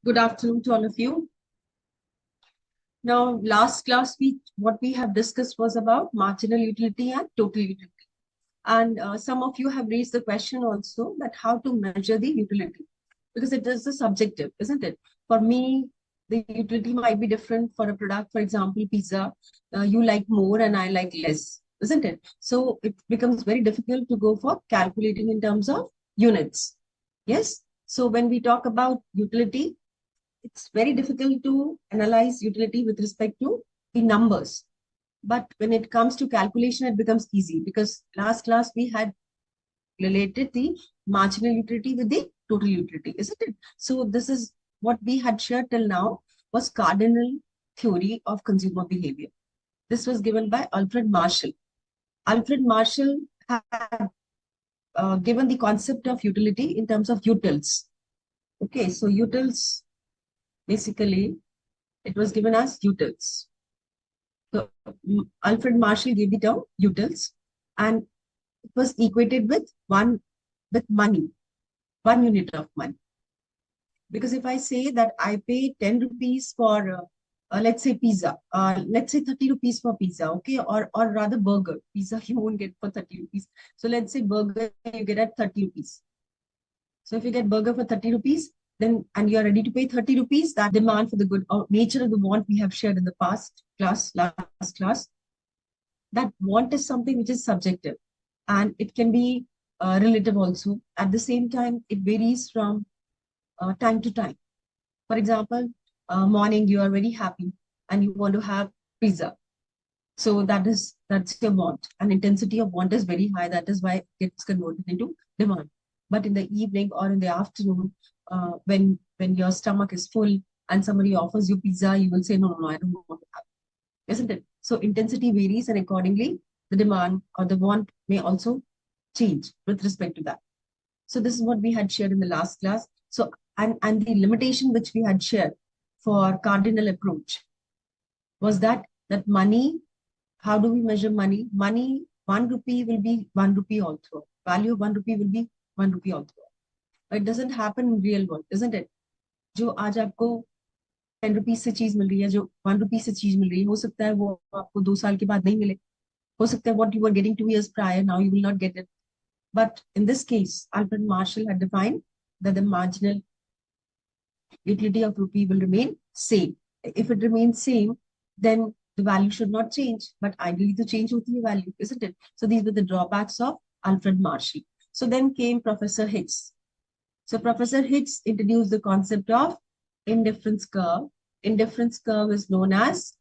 Good afternoon to all of you. Now, last class, what we have discussed was about marginal utility and total utility. And some of you have raised the question also that how to measure the utility, because it is a subjective, isn't it? For me, the utility might be different for a product. For example, pizza, you like more and I like less, isn't it? So it becomes very difficult to go for calculating in terms of units. Yes. So when we talk about utility, it's very difficult to analyze utility with respect to the numbers. But when it comes to calculation, it becomes easy because last class we had related the marginal utility with the total utility, isn't it? So this is what we had shared till now was cardinal theory of consumer behavior. This was given by Alfred Marshall. Alfred Marshall had given the concept of utility in terms of utils. Okay, so utils, basically, it was given as utils. So Alfred Marshall gave the term utils, and it was equated with money, 1 unit of money. Because if I say that I pay 10 rupees for, let's say pizza, let's say 30 rupees for pizza, okay, or rather burger. Pizza you won't get for 30 rupees. So let's say burger you get at 30 rupees. So if you get burger for 30 rupees, then and you are ready to pay 30 rupees, that demand for the good or nature of the want we have shared in the last class, that want is something which is subjective and it can be relative also. At the same time, it varies from time to time. For example, morning you are very happy and you want to have pizza. So that's your want. And intensity of want is very high. That is why it gets converted into demand. But in the evening or in the afternoon, when your stomach is full and somebody offers you pizza, you will say, no, I don't want to have it. Isn't it? So intensity varies and accordingly, the demand or the want may also change with respect to that. So this is what we had shared in the last class. So, and the limitation which we had shared for cardinal approach was that money, how do we measure money? Money, 1 rupee will be 1 rupee all through. Value of 1 rupee will be 1 rupee all through. But it doesn't happen in real world, isn't it? जो आज आपको 10 rupees से चीज मिल रही है, जो 1 रुपी से चीज मिल रही है, हो सकता है वो आपको 2 साल के बाद नहीं मिले. हो सकता है what you were getting 2 years prior, now you will not get it. But in this case, Alfred Marshall had defined that the marginal utility of rupee will remain same. If it remains same, then the value should not change. But ideally, the change would be value, isn't it? So these were the drawbacks of Alfred Marshall. So then came Professor Hicks. So Professor Hicks introduced the concept of indifference curve. Indifference curve is known as,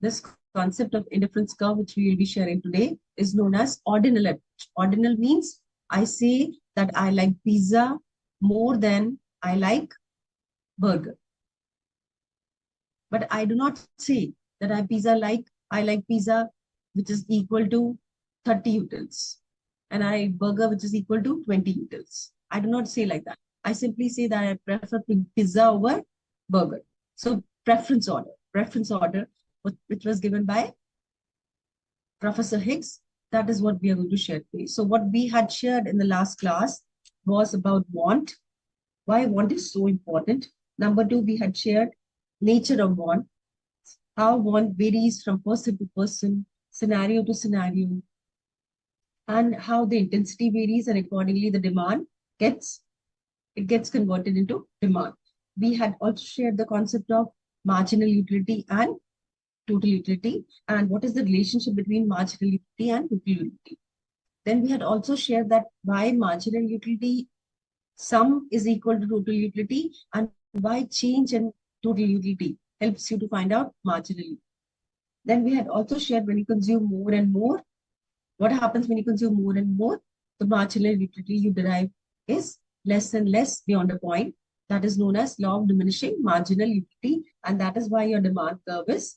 this concept of indifference curve, which we will be sharing today, is known as ordinal approach. Ordinal means I say that I like pizza more than I like burger. But I do not say that I like pizza which is equal to 30 utils and I burger which is equal to 20 utils. I do not say like that. I simply say that I prefer pizza over burger. So preference order, which was given by Professor Hicks. That is what we are going to share today. So what we had shared in the last class was about want. Why want is so important. Number 2, we had shared nature of want, how want varies from person to person, scenario to scenario, and how the intensity varies and accordingly the demand gets converted into demand. We had also shared the concept of marginal utility and total utility and what is the relationship between marginal utility and total utility. Then we had also shared that why marginal utility sum is equal to total utility and why change in total utility helps you to find out marginal utility. Then we had also shared when you consume more and more, what happens when you consume more and more? The marginal utility you derive is less and less beyond a point. That is known as law of diminishing marginal utility, and that is why your demand curve is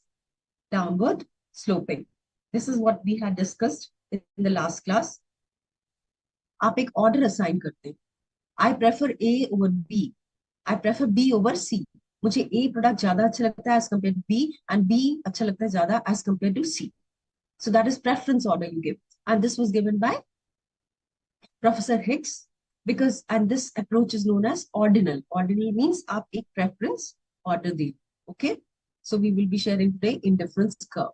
downward sloping. This is what we had discussed in the last class. आप एक order assign करते हैं. I prefer A over B. I prefer B over C. मुझे A product ज्यादा अच्छा लगता है as compared to B, and B अच्छा लगता है ज्यादा as compared to C. So that is preference order you give, and this was given by Professor Hicks. because, and this approach is known as ordinal. Ordinal means आप एक preference order they. Okay. So we will be sharing today indifference curve,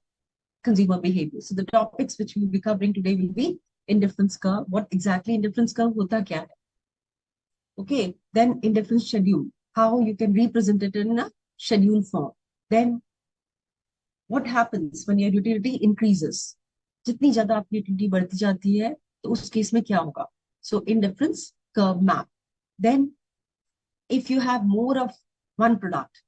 consumer behavior. So the topics which we will be covering today will be indifference curve. What exactly indifference curve होता क्या है? Okay. Then indifference schedule, how you can represent it in a schedule form. Then what happens when your utility increases? जितनी ज्यादा आपकी utility बढ़ती जाती है तो उस केस में क्या होगा? So indifference curve map. Then if you have more of one product,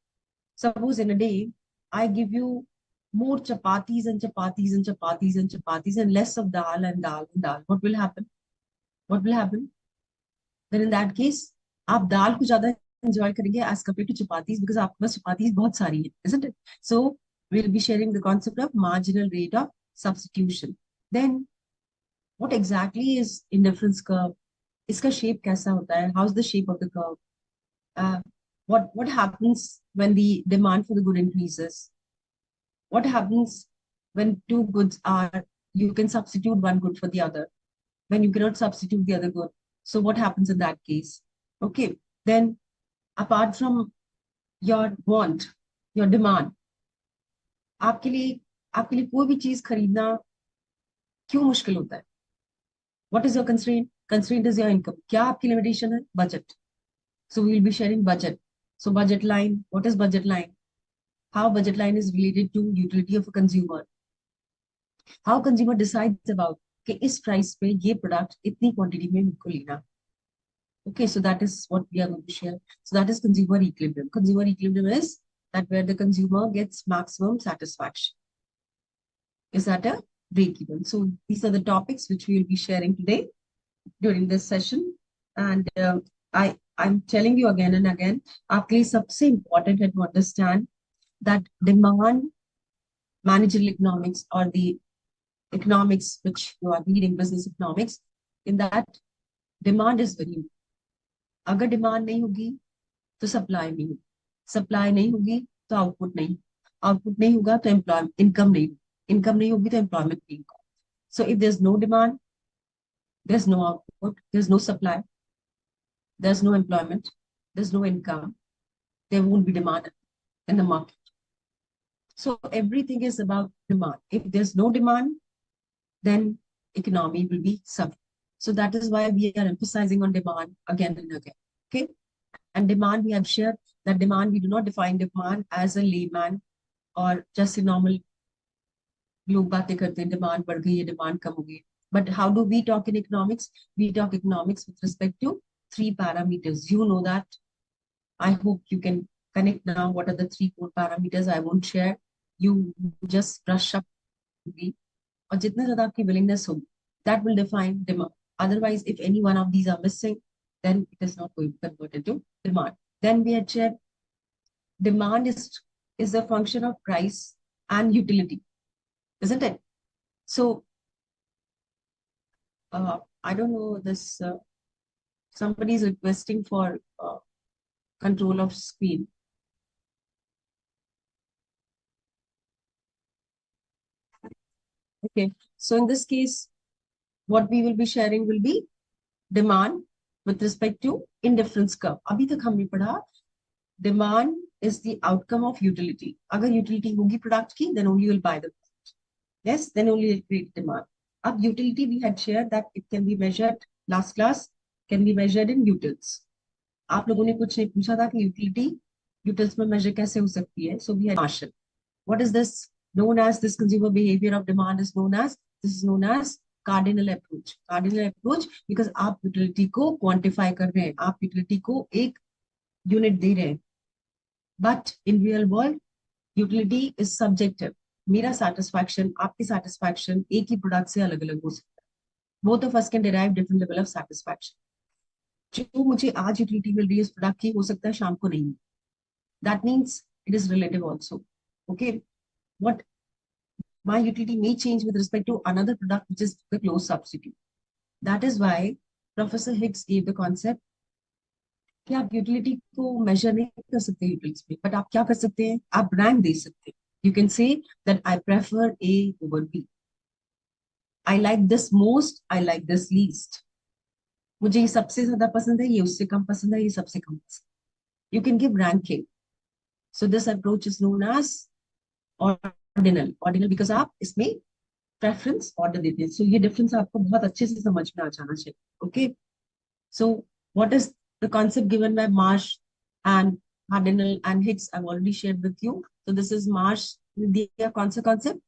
suppose in a day I give you more chapatis and chapatis and chapatis and chapatis and less of dal and dal and dal, what will happen? What will happen? Then in that case, आप दाल को ज्यादा enjoy करेंगे as compared to chapatis because आपके पास chapatis बहुत सारी है, isn't it? So we'll be sharing the concept of marginal rate of substitution. Then what exactly is indifference curve? इसका shape कैसा होता है? How's the shape of the curve? What happens when the demand for the good increases? What happens when two goods are, you can substitute one good for the other, when you cannot substitute the other good? So what happens in that case? Okay, then apart from your want, your demand, आपके लिए कोई भी चीज खरीदना क्यों मुश्किल होता है? What is your constraint? Constraint is your income. क्या आपकी limitation है? Budget. So we will be sharing budget. So budget line, what is budget line? How budget line is related to utility of a consumer. How consumer decides about कि इस price पे ये product इतनी quantity में मुझको लेना. Okay, so that is what we are going to share. So that is consumer equilibrium. Consumer equilibrium is that where the consumer gets maximum satisfaction. Is that a break even? So these are the topics which we will be sharing today during this session. And I'm telling you again and again, आपके लिए सबसे important है to understand that demand managerial economics or the economics which you are reading, business economics, in that demand is very important. अगर demand नहीं होगी तो supply नहीं होगी, सप्लाई नहीं होगी तो आउटपुट नहीं, आउटपुट नहीं होगा तो इनकम नहीं, इनकम नहीं होगी तो एम्प्लॉयमेंट नहीं होगा. So if there's no demand, there's no output, there's no supply, there's no employment, there's no income, there won't be demand in the market. So everything is about demand. If there's no demand, then economy will be suffering. So that is why we are emphasizing on demand again and again. Okay. And demand, we have shared that demand, we do not define demand as a layman or just a normal लोग बातें करते हैं demand बढ़ गई है, demand कम हो गई. But how do we talk in economics? We talk economics with respect to 3 parameters. You know that. I hope you can connect now. What are the 3 core parameters? I won't share. You just brush up. और जितने ज़्यादा आपकी willingness होगी, that will define demand. Otherwise, if any one of these are missing, then it is not going to convert into demand. Then we had shared demand is a function of price and utility, isn't it? So, I don't know this, somebody is requesting for control of screen. Okay, so in this case, what we will be sharing will be demand with respect to indifference curve. अभी तक हमने पढ़ा demand is the outcome of utility. अगर utility होगी product की, then only you will buy the product. Yes, then only you will create demand. अब utility we had shared that it can be measured, last class, can be measured in utils. आप लोगों ने कुछ नहीं पूछा था कि utility utils में measure कैसे हो सकती है. So we had Marshall. What is this known as? This consumer behavior of demand is known as, this is known as Cardinal approach. Cardinal approach because आप utility को quantify कर रहे हैं, आप utility को एक unit दे रहे हैं. But in real world, utility is subjective. मेरा satisfaction, आपकी satisfaction एक ही product से अलग अलग हो सकता है. Both of us can derive different level of satisfaction. जो मुझे आज utility मिल रही है इस product की, हो सकता है शाम को नहीं. That means it is relative also. Okay, what my utility may change with respect to another product which is the close substitute. That is why Professor Higgs gave the concept कि आप utility को major नहीं कर सकते utilities पे, but आप क्या कर सकते हैं, आप रैंक दे सकते हैं. You can say that I prefer A over B, I like this most, I like this least. मुझे ये सबसे ज्यादा पसंद है, ये उससे कम पसंद है, ये सबसे कम पसंद है। You can give ranking. So this approach is known as ordinal. Ordinal because आप इसमें प्रेफरेंस ऑर्डर देते हैं. सो ये डिफरेंस आपको बहुत अच्छे से समझ में आ जाना चाहिए. Okay. So what is the concept given by Marsh and Cardinal and Hicks? I've already shared with you. So this is Marsh ने दिया कौन सा concept?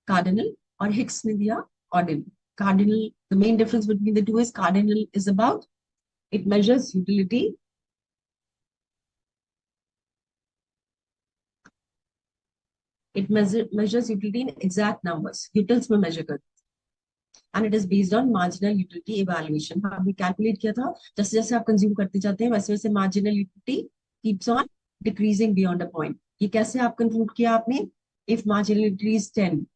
Cardinal. और Hicks ने दिया ordinal. Cardinal, the main difference between the two is cardinal is about it measures utility. It measures utility in exact numbers. Utils में measure करते and it is based on marginal utility evaluation. हमने calculate किया था जैसे जैसे आप consume करते जाते हैं वैसे वैसे marginal utility keeps on decreasing beyond a point. ये कैसे आप conclude किया आपने? If marginal utility is 10,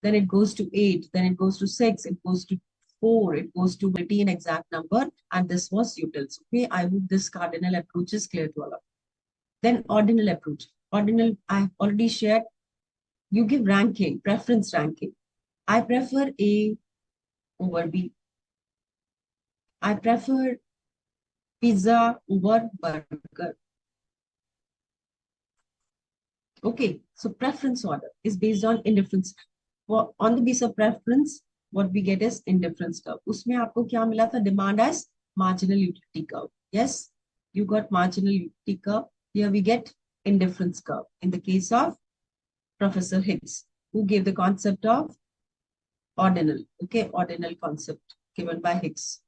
then it goes to 8, then it goes to 6, it goes to 4, it goes to utility an exact number, and this was utils. Okay, I hope this cardinal approach is clear to all of you. Then ordinal approach. Ordinal, I have already shared. You give ranking, preference ranking. I prefer A over B. I prefer pizza over burger. Okay, so preference order is based on indifference. On the basis of preference, what we get is indifference curve. उसमें आपको क्या मिला था? Demand as marginal utility curve. Yes, you got marginal utility curve. Here we get indifference curve. In the case of Professor Higgs, who gave the concept of ordinal. Okay, ordinal concept given by Higgs.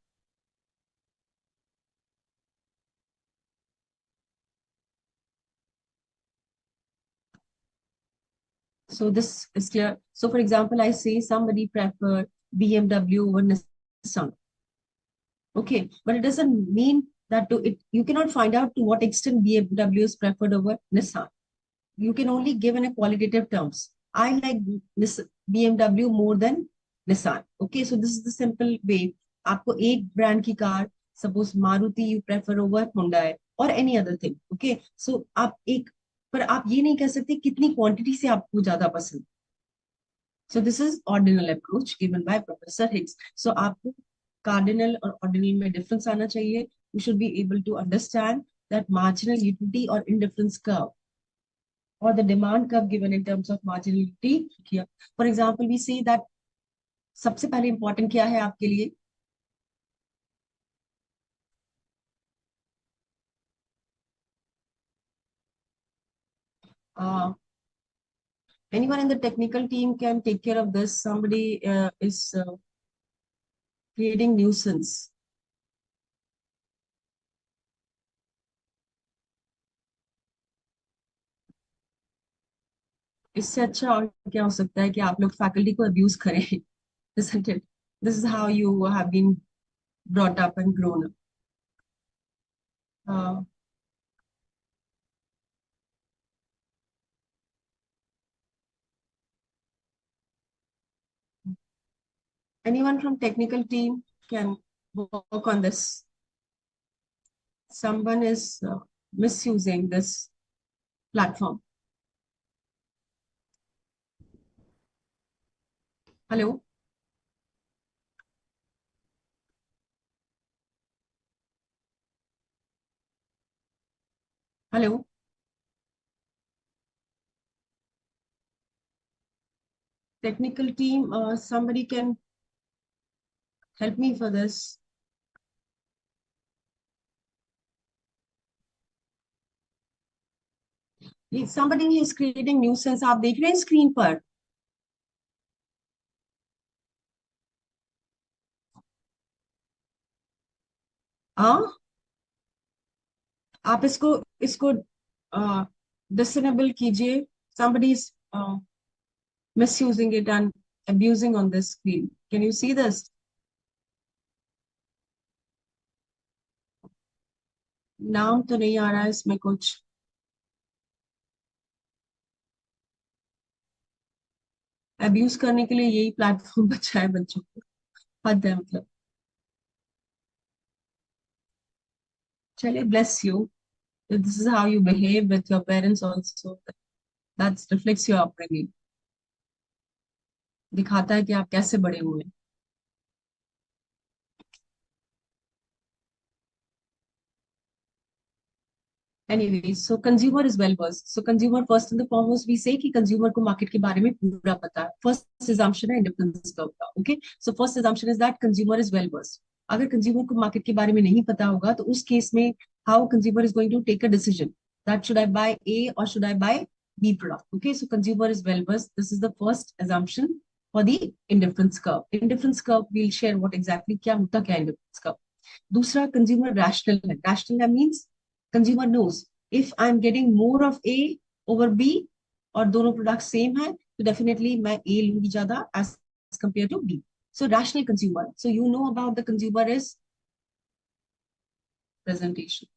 So this is clear. So for example, I say somebody prefer BMW over Nissan. Okay, but it doesn't mean that to it you cannot find out to what extent BMW is preferred over Nissan. You can only give in a qualitative terms. I like this BMW more than Nissan. Okay, so this is the simple way. आपको एक brand की car, suppose Maruti you prefer over Hyundai or any other thing. Okay, so आप एक पर आप ये नहीं कह सकते कितनी quantity से आपको ज्यादा पसंद. So this is ordinal approach given by Professor Higgs. So आपको cardinal और ordinal में difference आना चाहिए. You should be able to understand that marginal utility or indifference curve or the demand curve given in terms of marginal utility here. For example, we see that सबसे पहले important क्या है आपके लिए? Anyone in the technical team can take care of this. Somebody is creating nuisance. इससे अच्छा और क्या हो सकता है कि आप लोग फैकल्टी को अब्यूज करें. Isn't it? This is how you have been brought up and grown up. Uh, anyone from technical team can work on this. Someone is misusing this platform. Hello? Hello? Technical team, somebody can help me for this. Somebody is creating nuisance. आप देख रहे हैं screen पर? हाँ, आप इसको इसको disable कीजिए. Somebody is misusing it and abusing on this screen. Can you see this? नाम तो नहीं आ रहा है इसमें कुछ. अब्यूज करने के लिए यही प्लेटफॉर्म बचा है बच्चों को. हद है मतलब. चलिए, bless you. This is how you behave with your parents also. That reflects your upbringing. दिखाता है कि आप कैसे बड़े हुए. Anyways, so consumer is well versed. So consumer first and the foremost we say कि consumer को market के बारे में पूरा पता है. First assumption है indifference curve का. Okay, so first assumption is that consumer is well versed. अगर consumer को market के बारे में नहीं पता होगा तो उस case में how consumer is going to take a decision that should I buy A or should I buy B product. Okay, so consumer is well versed. This is the first assumption for the indifference curve. Indifference curve we'll share what exactly क्या होता क्या indifference curve. दूसरा consumer rational है. Rational means consumer knows if I'm getting more of A over B और दोनों product same है तो definitely मैं A लूंगी ज्यादा as compared to B. So rational consumer. So you know about the consumer is presentation.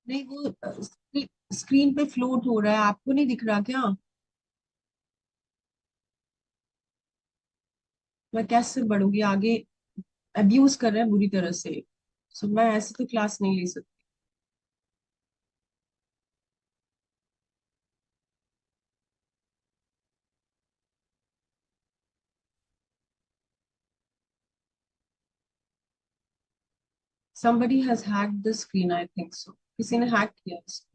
नहीं वो screen पे फ्लोट हो रहा है, आपको नहीं दिख रहा क्या? मैं कैसे बढ़ूंगी आगे? अब्यूज कर रहे हैं बुरी तरह से. सो मैं ऐसे तो क्लास नहीं ले सकती. Somebody has hacked the screen, I think so. किसी ने हैक किया इसको.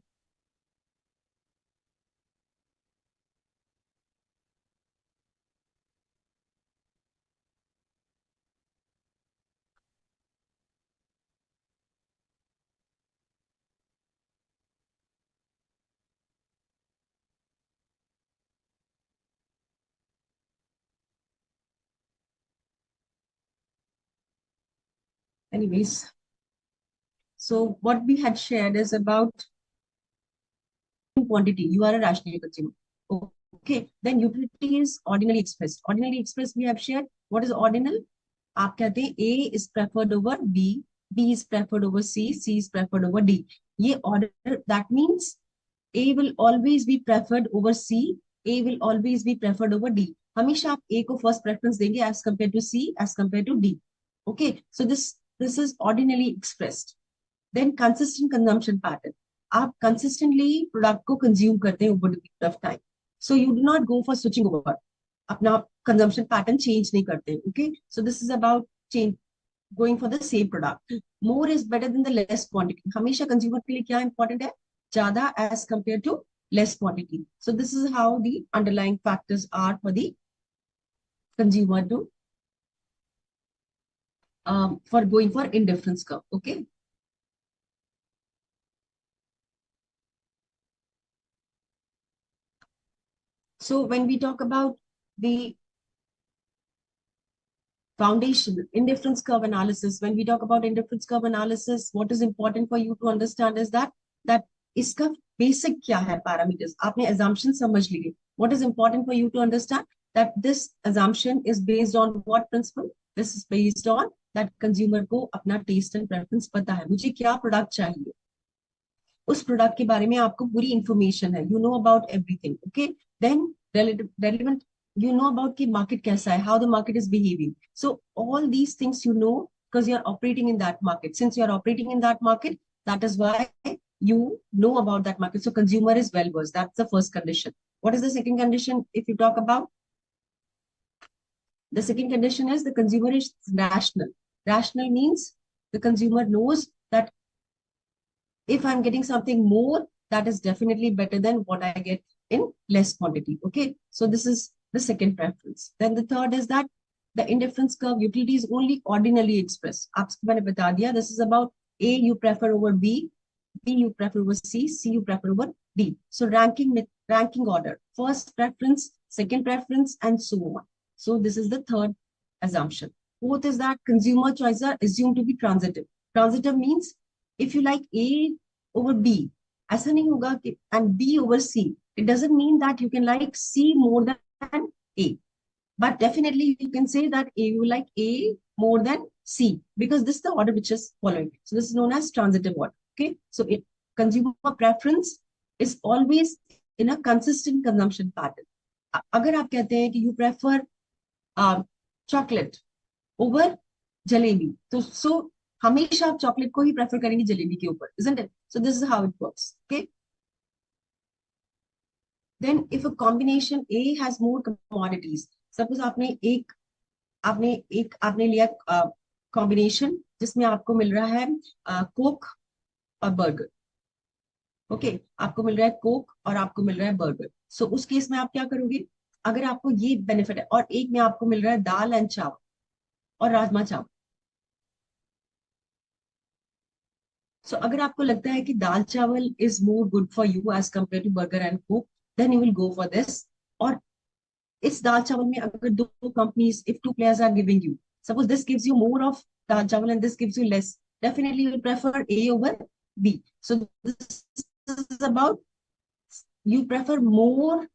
Anyways, so what we had shared is about quantity. You are a rational consumer. Okay. Then utility is ordinally expressed. Ordinally expressed we have shared. What is ordinal? आप कहते हैं A is preferred over B, B is preferred over C, C is preferred over D. ये order, that means A will always be preferred over C, A will always be preferred over D. हमेशा आप A को first preference देंगे as compared to C, as compared to D. Okay, so this is ordinally expressed. Then consistent consumption pattern. आप consistently product को consume करते हैं over the period of time. So you do not go for switching over. अपना consumption pattern change नहीं करते. Okay, so this is about change going for the same product. More is better than the less quantity. हमेशा consumer के लिए क्या important है? ज़्यादा as compared to less quantity. So this is how the underlying factors are for the consumer to for going for indifference curve. Okay. So when we talk about the foundation indifference curve analysis, when we talk about indifference curve analysis, what is important for you to understand is that iska basic kya hai parameters. Aapne assumption samajh liye. What is important for you to understand that this assumption is based on what principle? This is based on that consumer को अपना taste and preference पता है. मुझे क्या product चाहिए? उस product के बारे में आपको पूरी इंफॉर्मेशन है. You know about everything. Okay, then relevant you know about the market kaisa hai, how the market is behaving. So all these things you know because you are operating in that market. Since you are operating in that market, that is why you know about that market. So consumer is well versed. That's the first condition. What is the second condition? If you talk about the second condition is the consumer is rational. Rational means the consumer knows that if I'm getting something more, that is definitely better than what I get in less quantity. Okay, so this is the second preference. Then the third is that the indifference curve utility is only ordinally expressed. आपको मैंने बता दिया. This is about A you prefer over B, B you prefer over C, C you prefer over D. So ranking order, first preference, second preference, and so on. So this is the third assumption. Fourth is that consumer choices are assumed to be transitive. Transitive means if you like A over B, ऐसा नहीं होगा कि and B over C. It doesn't mean that you can like C more than A. But definitely you can say that you like A more than C because this is the order which is following. So this is known as transitive order. Okay. So consumer preference is always in a consistent consumption pattern. अगर आप कहते हैं कि you prefer chocolate over jalebi, तो so हमेशा आप chocolate को ही prefer करेंगे जलेबी के ऊपर, isn't it? So this is how it works. Okay. Then if a combination A has more commodities, suppose आपने एक आपने लिया कॉम्बिनेशन जिसमें आपको मिल रहा है कोक और बर्गर। ओके, आपको मिल रहा है कोक और आपको मिल रहा है बर्गर। सो उस केस में आप क्या करोगे? अगर आपको ये बेनिफिट है और एक में आपको मिल रहा है दाल एंड चावल और राजमा चावल। सो अगर आपको लगता है कि dal chawal is more good for you as compare to burger and Coke, then you will go for this. और इस दाल चावल में अगर दो companies, if two players are giving you, suppose this gives you more of dal chawal and this gives you less, definitely you will prefer A over B. So this is about you prefer more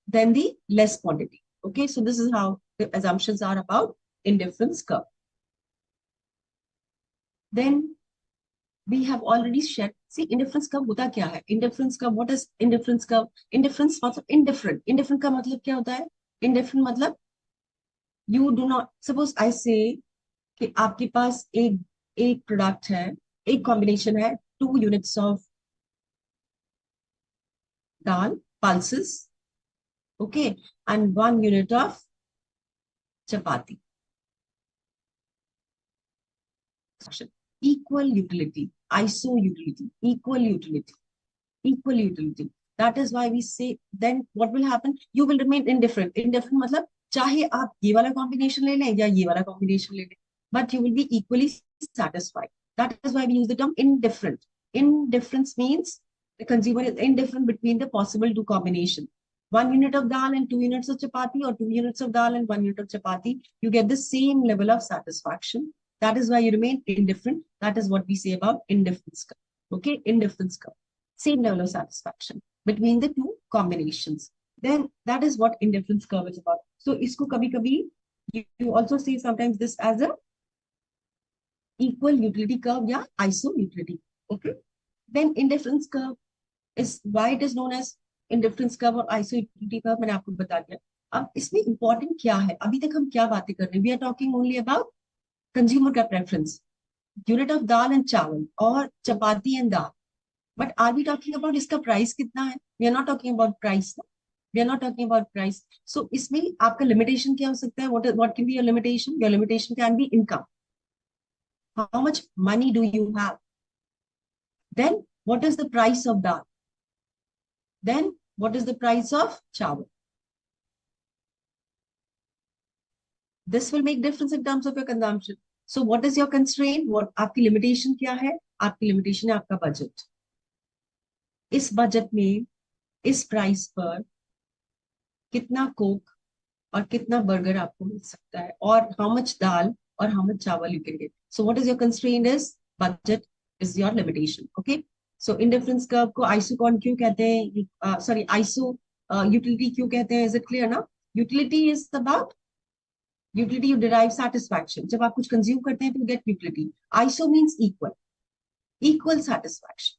than the less quantity. Okay, so this is how the assumptions are about indifference curve. Then we have already shared. See, indifference curve होता क्या है? Indifference curve, what is indifference curve? Indifference मतलब indifferent. Indifferent का मतलब क्या होता है? Indifferent मतलब you do not, suppose I say कि आपके पास एक एक प्रोडक्ट है, एक कॉम्बिनेशन है, 2 units of dal pulses, okay, and 1 unit of chapati. Equal utility, iso utility, equal utility. That is why we say, then what will happen? You will remain indifferent. Indifferent मतलब चाहे आप ये वाला combination ले लें या ये वाला combination ले लें, but you will be equally satisfied. That is why we use the term indifferent. Indifference means the consumer is indifferent between the possible two combination. 1 unit of dal and 2 units of chapati, or 2 units of dal and 1 unit of chapati, you get the same level of satisfaction. That is why you remain indifferent. That is what we say about indifference curve. Okay, indifference curve. Same level of satisfaction between the two combinations. Then that is what indifference curve is about. So isko kabhi kabhi you also see sometimes this as a equal utility curve या iso utility. Okay. Then indifference curve is why it is known as indifference curve और iso utility curve. मैंने आपको बता दिया. अब इसमें important क्या है? अभी तक हम क्या बातें कर रहे हैं? We are talking only about consumer का preference, unit of dal and चावल और चपाती and dal. But are we talking about इसका price कितना है? We are not talking about price. No? We are not talking about price. So इसमें आपका limitation क्या हो सकता है? What can be your limitation? Your limitation can be income. How much money do you have? Then what is the price of dal? Then what is the price of chawal? This will make difference in terms of your consumption. So what is your constraint? What आपकी limitation क्या है? आपकी limitation है आपका budget. इस budget में इस price पर कितना कोक और कितना बर्गर आपको मिल सकता है, और how much दाल और how much चावल you can get. So what is your constraint is budget is your limitation. Okay. So indifference curve को isocon क्यों कहते हैं? Sorry, iso utility क्यों कहते हैं? Is it clear now? Utility is about utility you derive satisfaction. जब आप कुछ consume करते हैं तो you get utility. Iso means equal, equal satisfaction.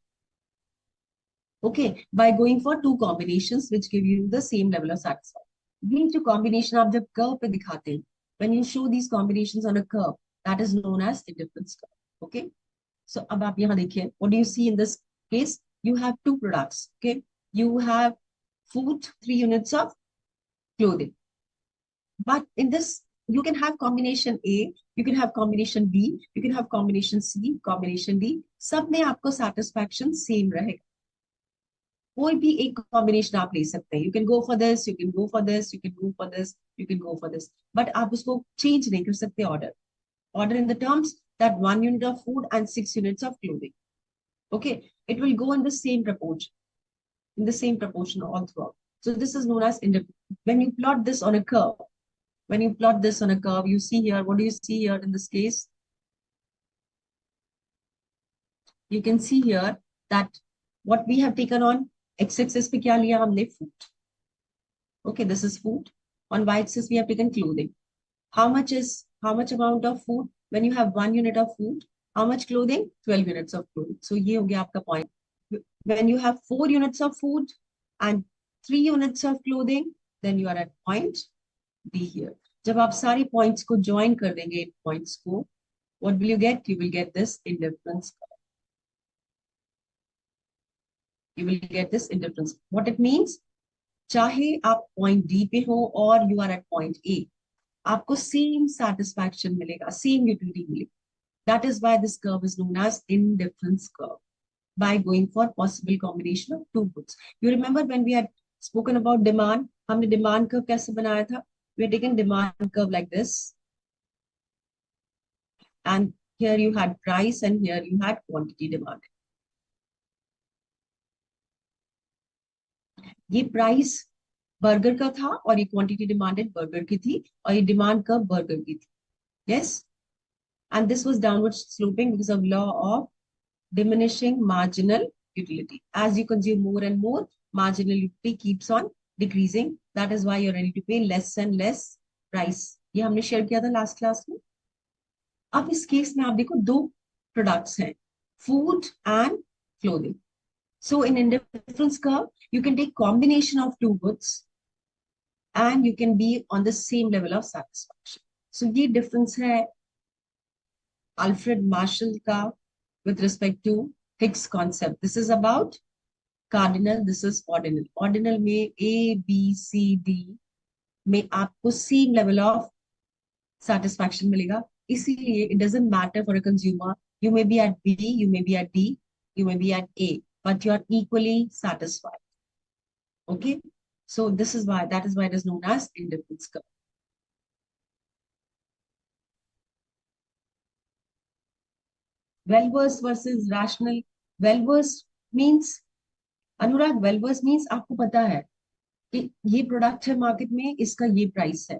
Okay, by going for two combinations which give you the same level of satisfaction. ये जो combination आप जब curve पे दिखाते हैं, when you show these combinations on a curve, that is known as indifference curve. Okay, so अब आप यहाँ देखिए, what do you see in this case? You have two products. Okay, you have food, 3 units of clothing, but in this you can have combination A, you can have combination B, you can have combination C, combination D. सब में आपको satisfaction same रहेगा. कोई भी एक combination आप ले सकते हैं. You can go for this, you can go for this, you can go for this, you can go for this, but आप उसको चेंज नहीं कर सकते. Order in the terms that 1 unit of food and 6 units of clothing. Okay, it will go in the same proportion, all throughout. So this is known as indifference. When you plot this on a curve, you see here, what do you see here in this case? You can see here that what we have taken on x-axis पे क्या लिया हमने? Food. Okay, this is food. On y-axis we have taken clothing. How much amount of food? When you have 1 unit of food, how much clothing? 12 units of clothing. So ये हो गया आपका point. When you have 4 units of food and 3 units of clothing, then you are at point B here. जब आप सारी points को join कर देंगे points को, what will you get? You will get this indifference. You will get this indifference. What it means? चाहे आप point D पे हो और you are at point A, आपको सेम सेटिस्फैक्शन मिलेगा, सेम यूटिलिटी मिलेगी. That is why this curve is known as indifference curve. By going for possible combination of two goods. You remember when we had spoken about demand, हमने demand curve कैसे बनाया था? We had taken demand curve like this, and here you had price and here you had quantity demanded. ये price burger का था और ये quantity demanded burger की थी और ये डिमांड कर्व बर्गर की थी. Yes, and this was downward sloping because of law of diminishing marginal utility. As you consume more and more, marginal utility keeps on decreasing. That is why you're ready to pay less and less price. ये हमने share किया था last class में. अब इस case में आप देखो दो प्रोडक्ट्स हैं, food and clothing. So in indifference curve, you can take combination of two goods and you can be on the same level of satisfaction. So ये difference है Alfred Marshall का with respect to Hicks concept. This is about cardinal, this is ordinal. Ordinal में A, B, C, D में आपको same level of satisfaction मिलेगा. इसीलिए it doesn't matter for a consumer. You may be at B, you may be at D, you may be at A, but you are equally satisfied. Okay, so this is why, that is why it is known as indifference curve. Well-versed versus rational. Well-versed means, Anurag, well-versed means आपको पता है कि ये product है market में, इसका ये price है,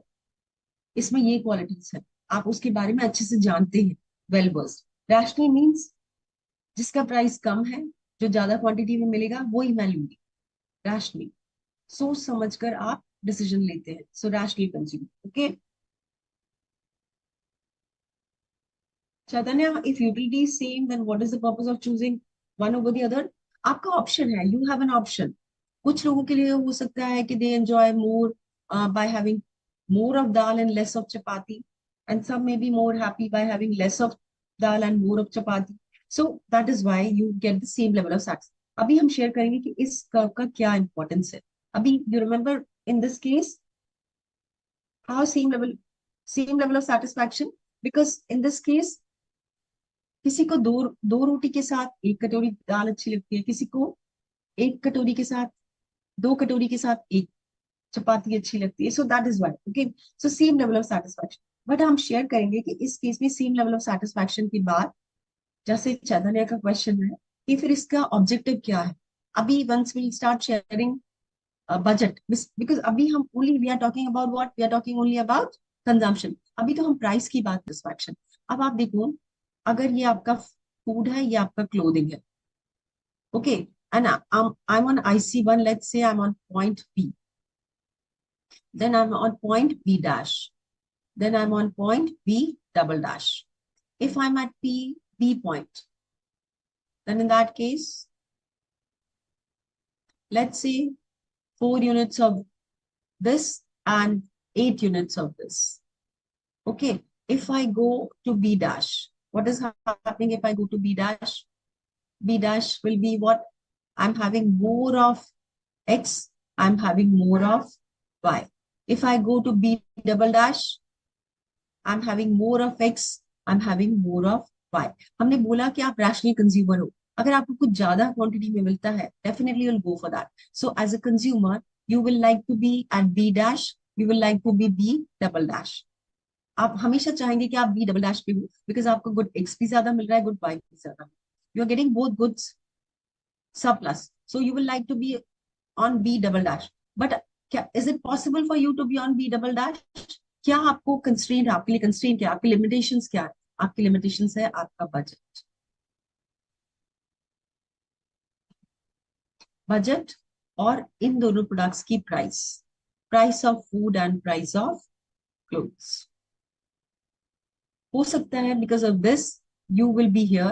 इसमें ये क्वालिटीज है, आप उसके बारे में अच्छे से जानते हैं. Well-versed. Rational means जिसका प्राइस कम है, जो ज्यादा क्वांटिटी में मिलेगा वही मैं लूंगी. Rationally, सोच समझकर आप डिसीजन लेते हैं. So rationally consume. Okay Chaitanya, if utility is same, then what is the purpose of choosing one over the other? आपका ऑप्शन है, you have an option. कुछ लोगों के लिए हो सकता है कि they enjoy more by having more of dal and less of chapati, and some may be more happy by having less of dal and more of chapati. So that is why you get the same level of success. अभी हम share करेंगे कि इस curve का क्या importance है. अभी you remember in this case how same level of satisfaction, because in this case किसी को दो दो रोटी के साथ एक कटोरी दाल अच्छी लगती है, किसी को एक कटोरी के साथ दो कटोरी के साथ एक चपाती अच्छी लगती है. So that is why. Okay, so same level of satisfaction. But हम शेयर करेंगे कि इस केस में सेम लेवल ऑफ सेटिस्फैक्शन के बाद, जैसे चैतन्य का क्वेश्चन है कि फिर इसका ऑब्जेक्टिव क्या है. अभी once we start sharing budget, because अभी हम only we are talking about what, we are talking only about consumption. अभी तो हम प्राइस की बात, सेटिस्फैक्शन. अब आप देखो, अगर ये आपका फूड है, ये आपका क्लोथिंग है. Okay, and I'm on IC1, let's say I'm on point B, then I'm on point B dash, then I'm on point B double dash. If I'm at B point, then in that case, let's say 4 units of this and 8 units of this. Okay, if I go to B dash, what is happening if I go to B dash? B dash will be what? I'm having more of X, I'm having more of Y. If I go to B double dash, I'm having more of X, I'm having more of Y. हमने बोला कि आप rational consumer हो. अगर आपको कुछ ज्यादा quantity में मिलता है, definitely you'll go for that. So as a consumer, you will like to be at B dash, you will like to be B double dash. आप हमेशा चाहेंगे कि आप बी डबल डैश पे हो, बिकॉज आपको गुड एक्स भी ज्यादा मिल रहा है, गुड वाई भी ज्यादा. You are getting both goods surplus, so you will like to be on B double dash. But क्या is it possible for you to be on B double dash? क्या आपको constraint, आपके लिए constraint क्या, आपकी limitations क्या है? आपकी लिमिटेशंस है आपका बजट. बजट और इन दोनों प्रोडक्ट्स की price, price of food and price of clothes. हो सकता है because of this you will be here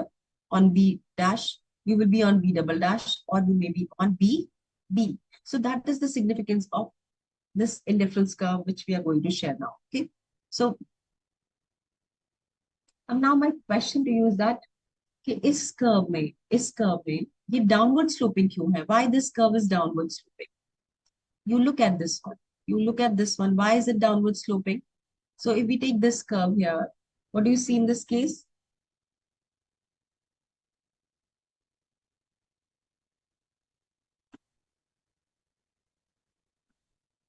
on B dash, you will be on B double dash, or you may be on B. So that is the significance of this indifference curve which we are going to share now. Okay, so now my question to you is that कि इस curve में ये downward sloping क्यों है? Why this curve is downward sloping? You look at this one, why is it downward sloping? So if we take this curve here, what do you see in this case?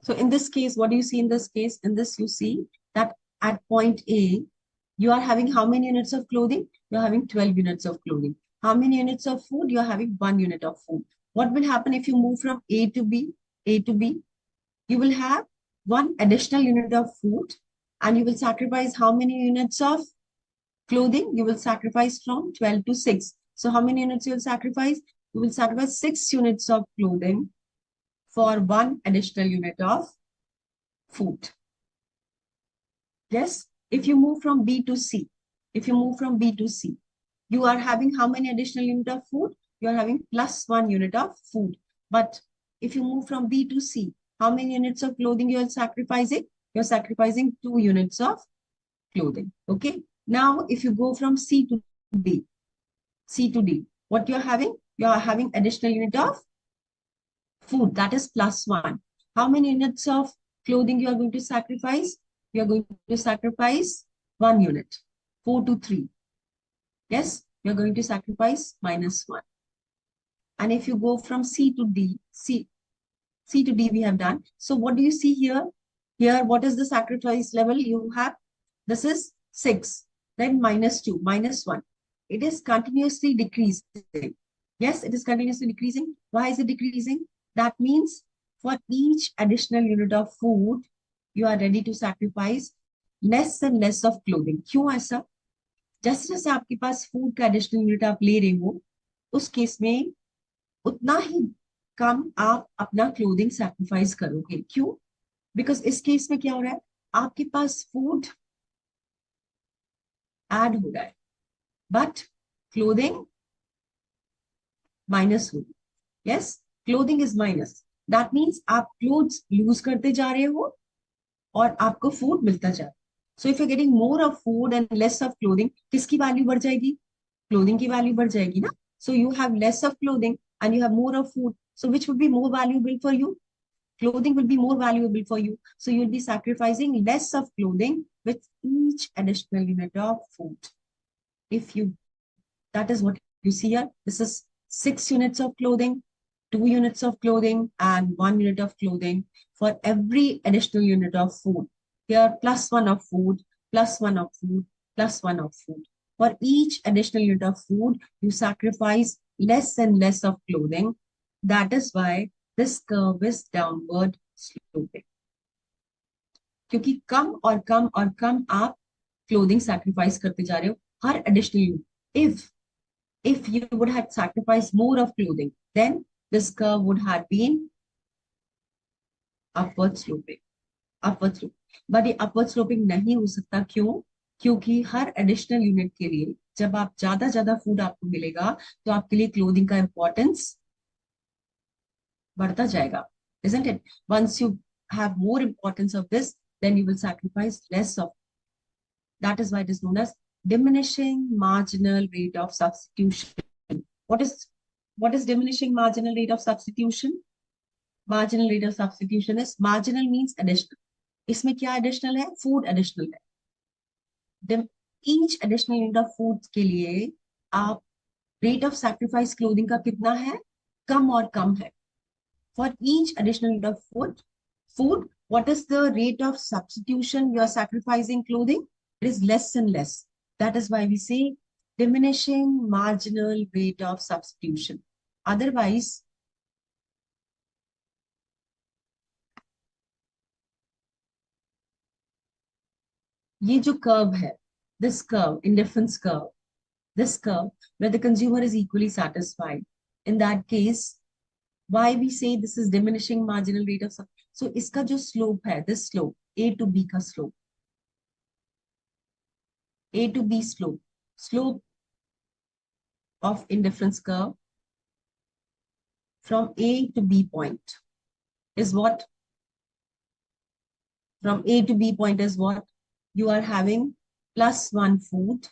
So in this case, what do you see in this case? In this, you see that at point A, you are having how many units of clothing? You're having 12 units of clothing. How many units of food? You're having 1 unit of food. What will happen if you move from A to B? A to B, you will have 1 additional unit of food, and you will sacrifice how many units of clothing? You will sacrifice from 12 to 6. So how many units you will sacrifice? You will sacrifice 6 units of clothing for 1 additional unit of food. Yes, if you move from B to C, if you move from B to C, you are having how many additional unit of food? You are having plus 1 unit of food. But if you move from B to C, how many units of clothing you are sacrificing? You're sacrificing 2 units of clothing. Okay. Now, if you go from C to D, C to D, what you're having? You are having additional unit of food, that is plus 1. How many units of clothing you are going to sacrifice? You are going to sacrifice 1 unit, 4 to 3. Yes, you're going to sacrifice minus 1. And if you go from C to D, C to D we have done. So what do you see here? Here, what is the sacrifice level you have? This is 6, then minus 2, minus 1. It is continuously decreasing. Yes, it is continuously decreasing. Why is it decreasing? That means for each additional unit of food, you are ready to sacrifice less and less of clothing. क्यों ऐसा? जैसे जैसे आपके पास food का additional unit आप ले रहे हो, उस केस में उतना ही कम आप अपना क्लोथिंग सैक्रिफाइस करोगे. क्यों? बिकॉज इस केस में क्या हो रहा है? आपके पास फूड ऐड हो रहा है, बट क्लोथिंग माइनस होगी. Yes, clothing is minus. That means आप क्लोथ्स लूज करते जा रहे हो और आपको फूड मिलता जा रहा है. So if you getting more of food and less of clothing, किसकी वैल्यू बढ़ जाएगी? क्लोथिंग की वैल्यू बढ़ जाएगी ना. So you have less of clothing and you have more of food. So which would be more valuable for you? Clothing will be more valuable for you. So you'll be sacrificing less of clothing with each additional unit of food. If you, that is what you see here. This is 6 units of clothing, 2 units of clothing, and 1 unit of clothing for every additional unit of food. Here, plus 1 of food, plus 1 of food, plus 1 of food. For each additional unit of food, you sacrifice less and less of clothing. That is why this curve is downward sloping. क्योंकि कम और कम आप clothing sacrifice करते जा रहे हो हर additional unit. If you would have sacrificed more of clothing, then this curve would have been upward sloping. Upward sloping. But ये upward sloping नहीं हो सकता. क्यों? क्योंकि हर additional unit के लिए जब आप ज्यादा फूड आपको मिलेगा तो आपके लिए क्लोथिंग का इंपॉर्टेंस बढ़ता जाएगा. Isn't it? Once you have more importance of this, then you will sacrifice less of. That is why it is known as diminishing marginal rate of substitution. What is diminishing marginal rate of substitution? Marginal rate of substitution is, marginal means additional. इसमें क्या additional है? Food additional है. Each additional unit of food के लिए आप rate of sacrifice clothing का कितना है? कम और कम है. For each additional unit of food, what is the rate of substitution you are sacrificing clothing? It is less and less. That is why we say diminishing marginal rate of substitution. Otherwise, ये जो curve है, this curve, indifference curve, this curve, where the consumer is equally satisfied. In that case, why we say this is diminishing marginal rate of substitution? So इसका जो slope है, this slope, A to B का slope, A to B slope of indifference curve from A to B point is what? From A to B point is what? You are having plus 1 food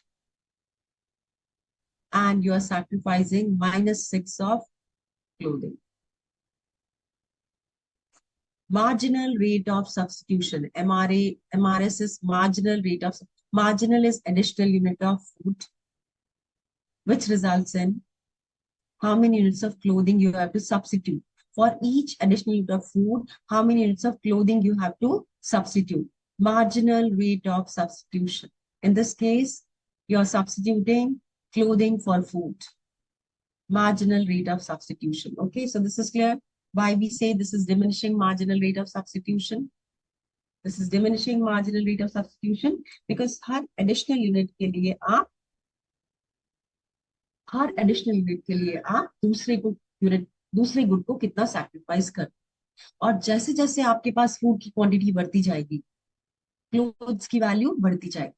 and you are sacrificing minus 6 of clothing. Marginal rate of substitution. MRS is marginal rate of, marginal is additional unit of food, which results in how many units of clothing you have to substitute. For each additional unit of food, how many units of clothing you have to substitute. Marginal rate of substitution. In this case, you are substituting clothing for food. Marginal rate of substitution. Okay, so this is clear. Why we say this is diminishing marginal rate of substitution. This is diminishing marginal rate of substitution because her additional unit के लिए आप दूसरे good को कितना sacrifice कर, और जैसे जैसे आपके पास फूड की क्वांटिटी बढ़ती जाएगी, क्लोथ्स की वैल्यू बढ़ती जाएगी,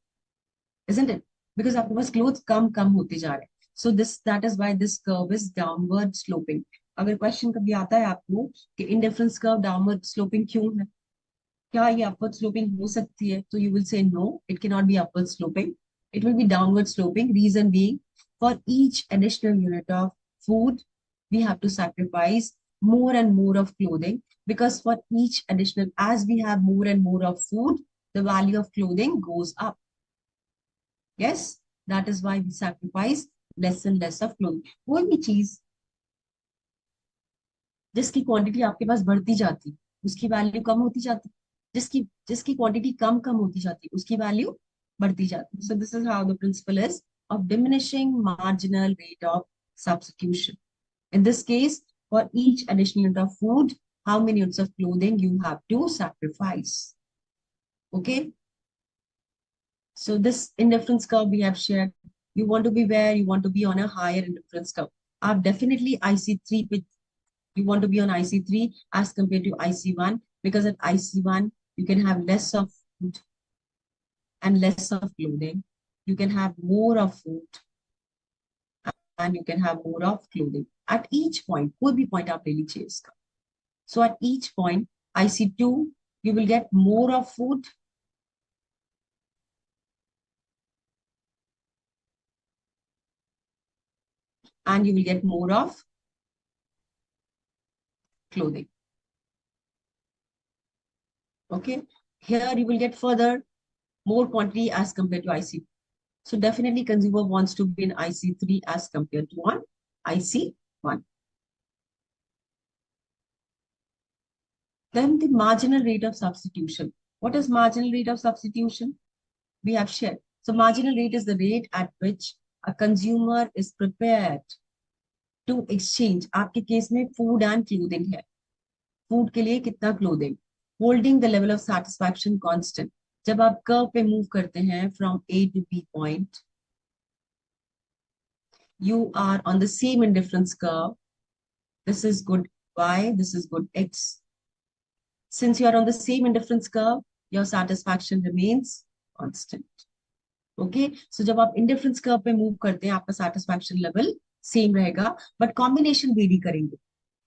isn't it? Because आपके पास क्लोथ्स कम होते जा रहे हैं. So that is why this curve is downward sloping. अगर क्वेश्चन कभी आता है आपको कि इंडिफरेंस कर्व डाउनवर्ड स्लोपिंग क्यों है, क्या ये अपवर्ड स्लोपिंग हो सकती है, तो you will say no, it cannot be upward sloping. It will be downward sloping. Reason being, for each additional unit of food, we have to sacrifice more and more of clothing, because for each additional, as we have more and more of food, the value of clothing goes up. Yes, that is why we sacrifice less and less of clothing. कोई भी चीज जिसकी quantity आपके पास बढ़ती जाती, उसकी value कम होती जाती, जिसकी क्वांटिटी कम होती जाती, उसकी वैल्यू बढ़ती जाती. So this is how the principle is of diminishing marginal rate of substitution. In this case, for each additional unit of food, how many units of clothing you have to sacrifice. Okay. So this indifference curve we have shared. You want to be where? You want to be on a higher indifference curve. Definitely IC3, you want to be on IC3 as compared to IC1, because at IC1, you can have less of food and less of clothing. You can have more of food and you can have more of clothing. At each point, कोई भी point आप ले लीजिए इसका. So at each point, IC2, you will get more of food and you will get more of clothing. Okay, here you will get further more quantity as compared to IC2. So definitely consumer wants to be in IC3 as compared to on IC1. Then the marginal rate of substitution. What is marginal rate of substitution? We have shared. So marginal rate is the rate at which a consumer is prepared to exchange. आपके case में food and clothing है. Food के लिए कितना clothing? Holding the level of satisfaction constant. जब आप curve पे move करते हैं from A to B point, you are on the same indifference curve. This is good Y, this is good X. Since you are on the same indifference curve, your satisfaction remains constant. Okay, so जब आप indifference curve पे move करते हैं, आपका satisfaction level same रहेगा, but combination vary करेंगे.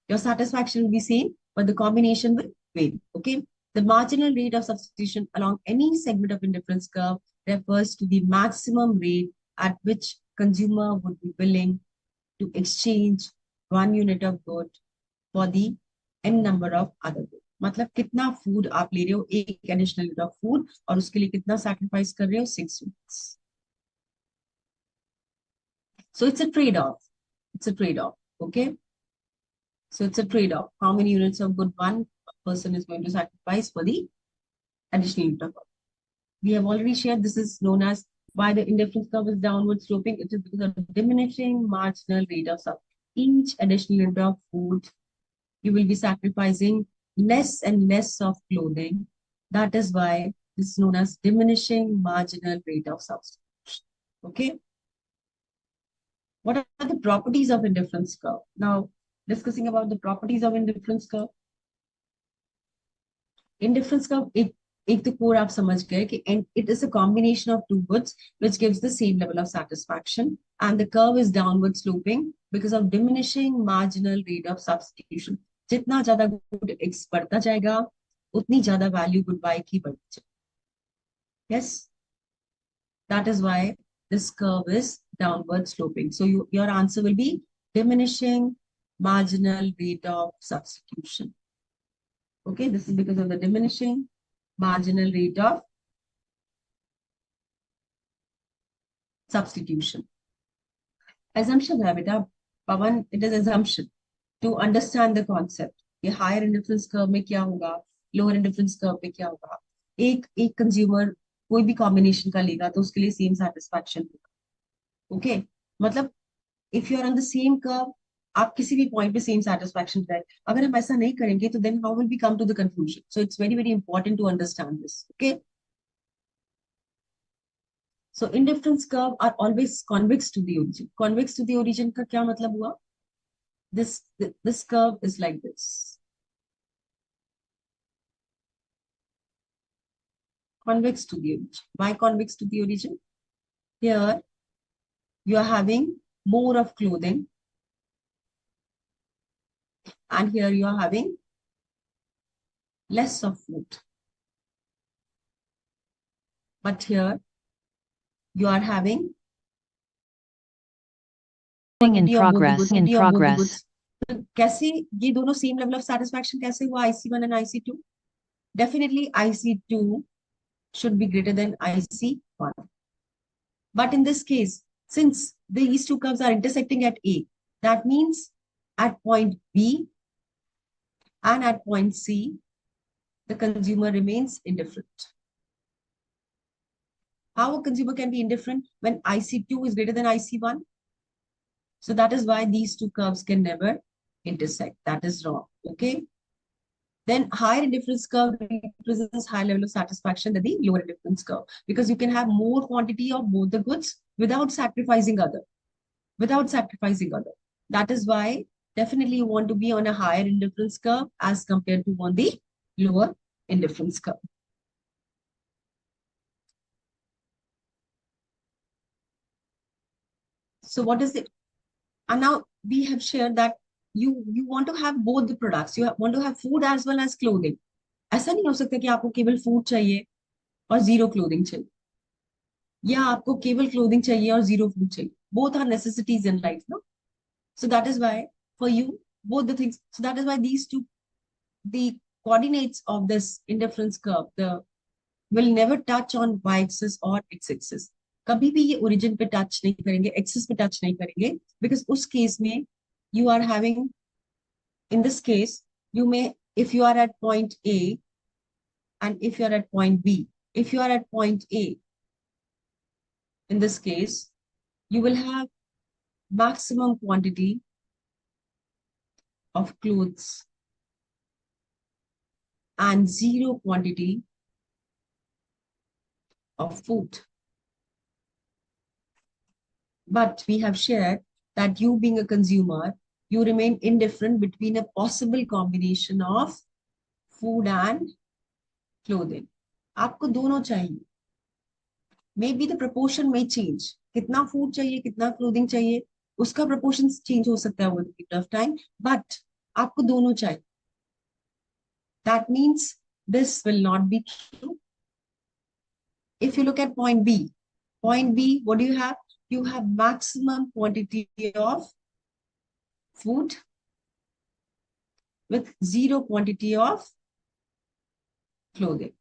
Your satisfaction will be same, but the combination will vary. Okay. The marginal rate of substitution along any segment of indifference curve refers to the maximum rate at which consumer would be willing to exchange 1 unit of good for the n number of other goods. मतलब कितना food आप ले रहे हो, एक additional unit of food, और उसके लिए कितना sacrifice कर रहे हो, 6 units. So it's a trade-off. It's a trade-off. Okay. So it's a trade-off. How many units of good one person is going to sacrifice for the additional unit of good. We have already shared, this is known as why the indifference curve is downward sloping. It is because of diminishing marginal rate of substitution. Each additional unit of food, you will be sacrificing less and less of clothing. That is why this is known as diminishing marginal rate of substitution. Okay. What are the properties of indifference curve? Now, discussing about the properties of indifference curve. Indifference curve, एक तो core आप समझ गए कि it is a combination of two goods which gives the same level of satisfaction, and the curve is downward sloping because of diminishing marginal rate of substitution. जितना ज़्यादा good X बढ़ता जाएगा, उतनी ज़्यादा value good Y की बढ़ती जाएगी. Yes, that is why this curve is downward sloping. So your answer will be diminishing marginal rate of substitution. Okay, this is because of the diminishing marginal rate of substitution. Assumption है बेटा पवन, it is assumption to understand the concept कि higher indifference curve में क्या होगा, lower indifference curve में क्या होगा. एक कंज्यूमर कोई भी कॉम्बिनेशन का लेगा तो उसके लिए सेम सेटिस्फैक्शन होगा. ओके, मतलब if you are on the same curve, आप किसी भी पॉइंट पे सेम सेटिस्फैक्शन रहे. अगर हम ऐसा नहीं करेंगे तो then how will we come to the conclusion. So it's very very important to understand this. Okay, so indifference curve are always convex to the origin. Convex to the origin का क्या मतलब हुआ? This curve is like this. Convex to the origin. Why convex to the origin? Here you are having more of clothing, and here you are having less of food. But here you are having in progress. तो कैसे ये दोनों same level of satisfaction कैसे हुआ IC1 and IC2? Definitely IC2 should be greater than IC1. But in this case, since these two curves are intersecting at A, that means at point B and at point C, the consumer remains indifferent. How a consumer can be indifferent when IC2 is greater than IC1? So that is why these two curves can never intersect. That is wrong. Okay. Then higher indifference curve represents high level of satisfaction than the lower indifference curve, because you can have more quantity of both the goods without sacrificing other. That is why definitely you want to be on a higher indifference curve as compared to on the lower indifference curve. So what is it? And now we have shared that you want to have both the products. You want to have food as well as clothing. ऐसा नहीं हो सकता कि आपको केवल food चाहिए और zero clothing चाहिए, या आपको केवल क्लोथिंग चाहिए और जीरो फूड चाहिए. Both are necessities in life, no? So that is why for you both the things. So that is why these two, the coordinates of this indifference curve, will never touch on y-axis or x-axis. कभी भी ये origin पे touch नहीं करेंगे, axis पे touch नहीं करेंगे, because उस case में you are having, in this case, you may, if you are at point A and if you are at point B, if you are at point A, in this case, you will have maximum quantity of clothes and zero quantity of food. But we have shared that you being a consumer, you remain indifferent between a possible combination of food and clothing. आपको दोनों चाहिए. Maybe the proportion may change. कितना food चाहिए, कितना clothing चाहिए, उसका proportion change हो सकता है over the period of time. But आपको दोनों चाहिए. That means this will not be true. If you look at point B, what do you have? You have maximum quantity of food with zero quantity of clothing.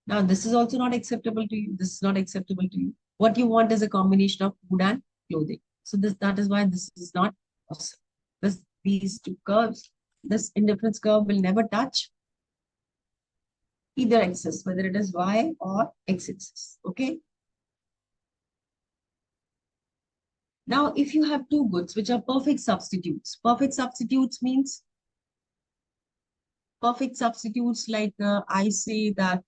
Now, this is also not acceptable to you. This is not acceptable to you. What you want is a combination of food and clothing. So that is why this is not possible. These two curves, this indifference curve will never touch either axis, whether it is y or x-axis. Okay. Now, if you have two goods which are perfect substitutes means perfect substitutes like I say that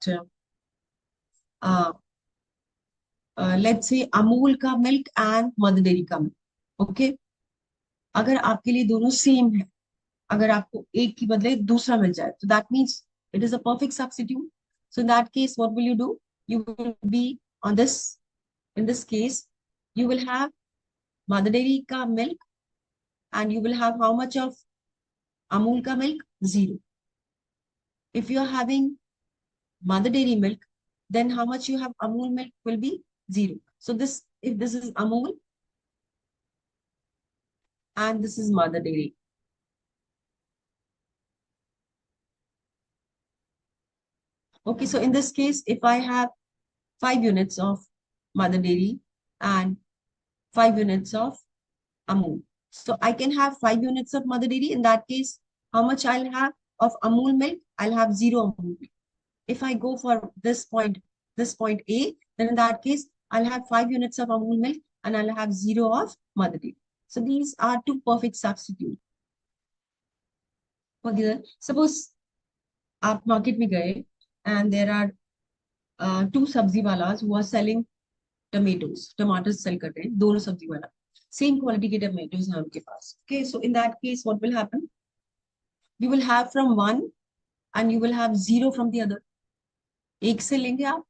let's say Amul का milk and Mother Dairy का milk. Okay. अगर आपके लिए दोनों same है, अगर आपको एक की बदले दूसरा मिल जाए, so that means it is a perfect substitute. So in that case, what will you do? You will be on this, in this case, you will have Mother Dairy ka milk and you will have how much of Amul ka milk? Zero. If you are having Mother Dairy milk, then how much you have Amul milk will be zero. So this, if this is Amul and this is Mother Dairy. Okay, so in this case, if I have 5 units of mother dairy and 5 units of Amul. So I can have 5 units of mother dairy. In that case, how much I'll have of Amul milk? I'll have 0 Amul milk. If I go for this point A, then in that case, I'll have 5 units of Amul milk and I'll have 0 of mother dairy. So these are two perfect substitutes. Suppose आप market में गए and there are two sabzi walas who are selling tomatoes sell कर रहे हैं दोनों सब्जी वाला same quality के tomatoes हैं उनके पास. Okay, so in that case what will happen? You will have from one and you will have 0 from the other. एक से लेंगे आप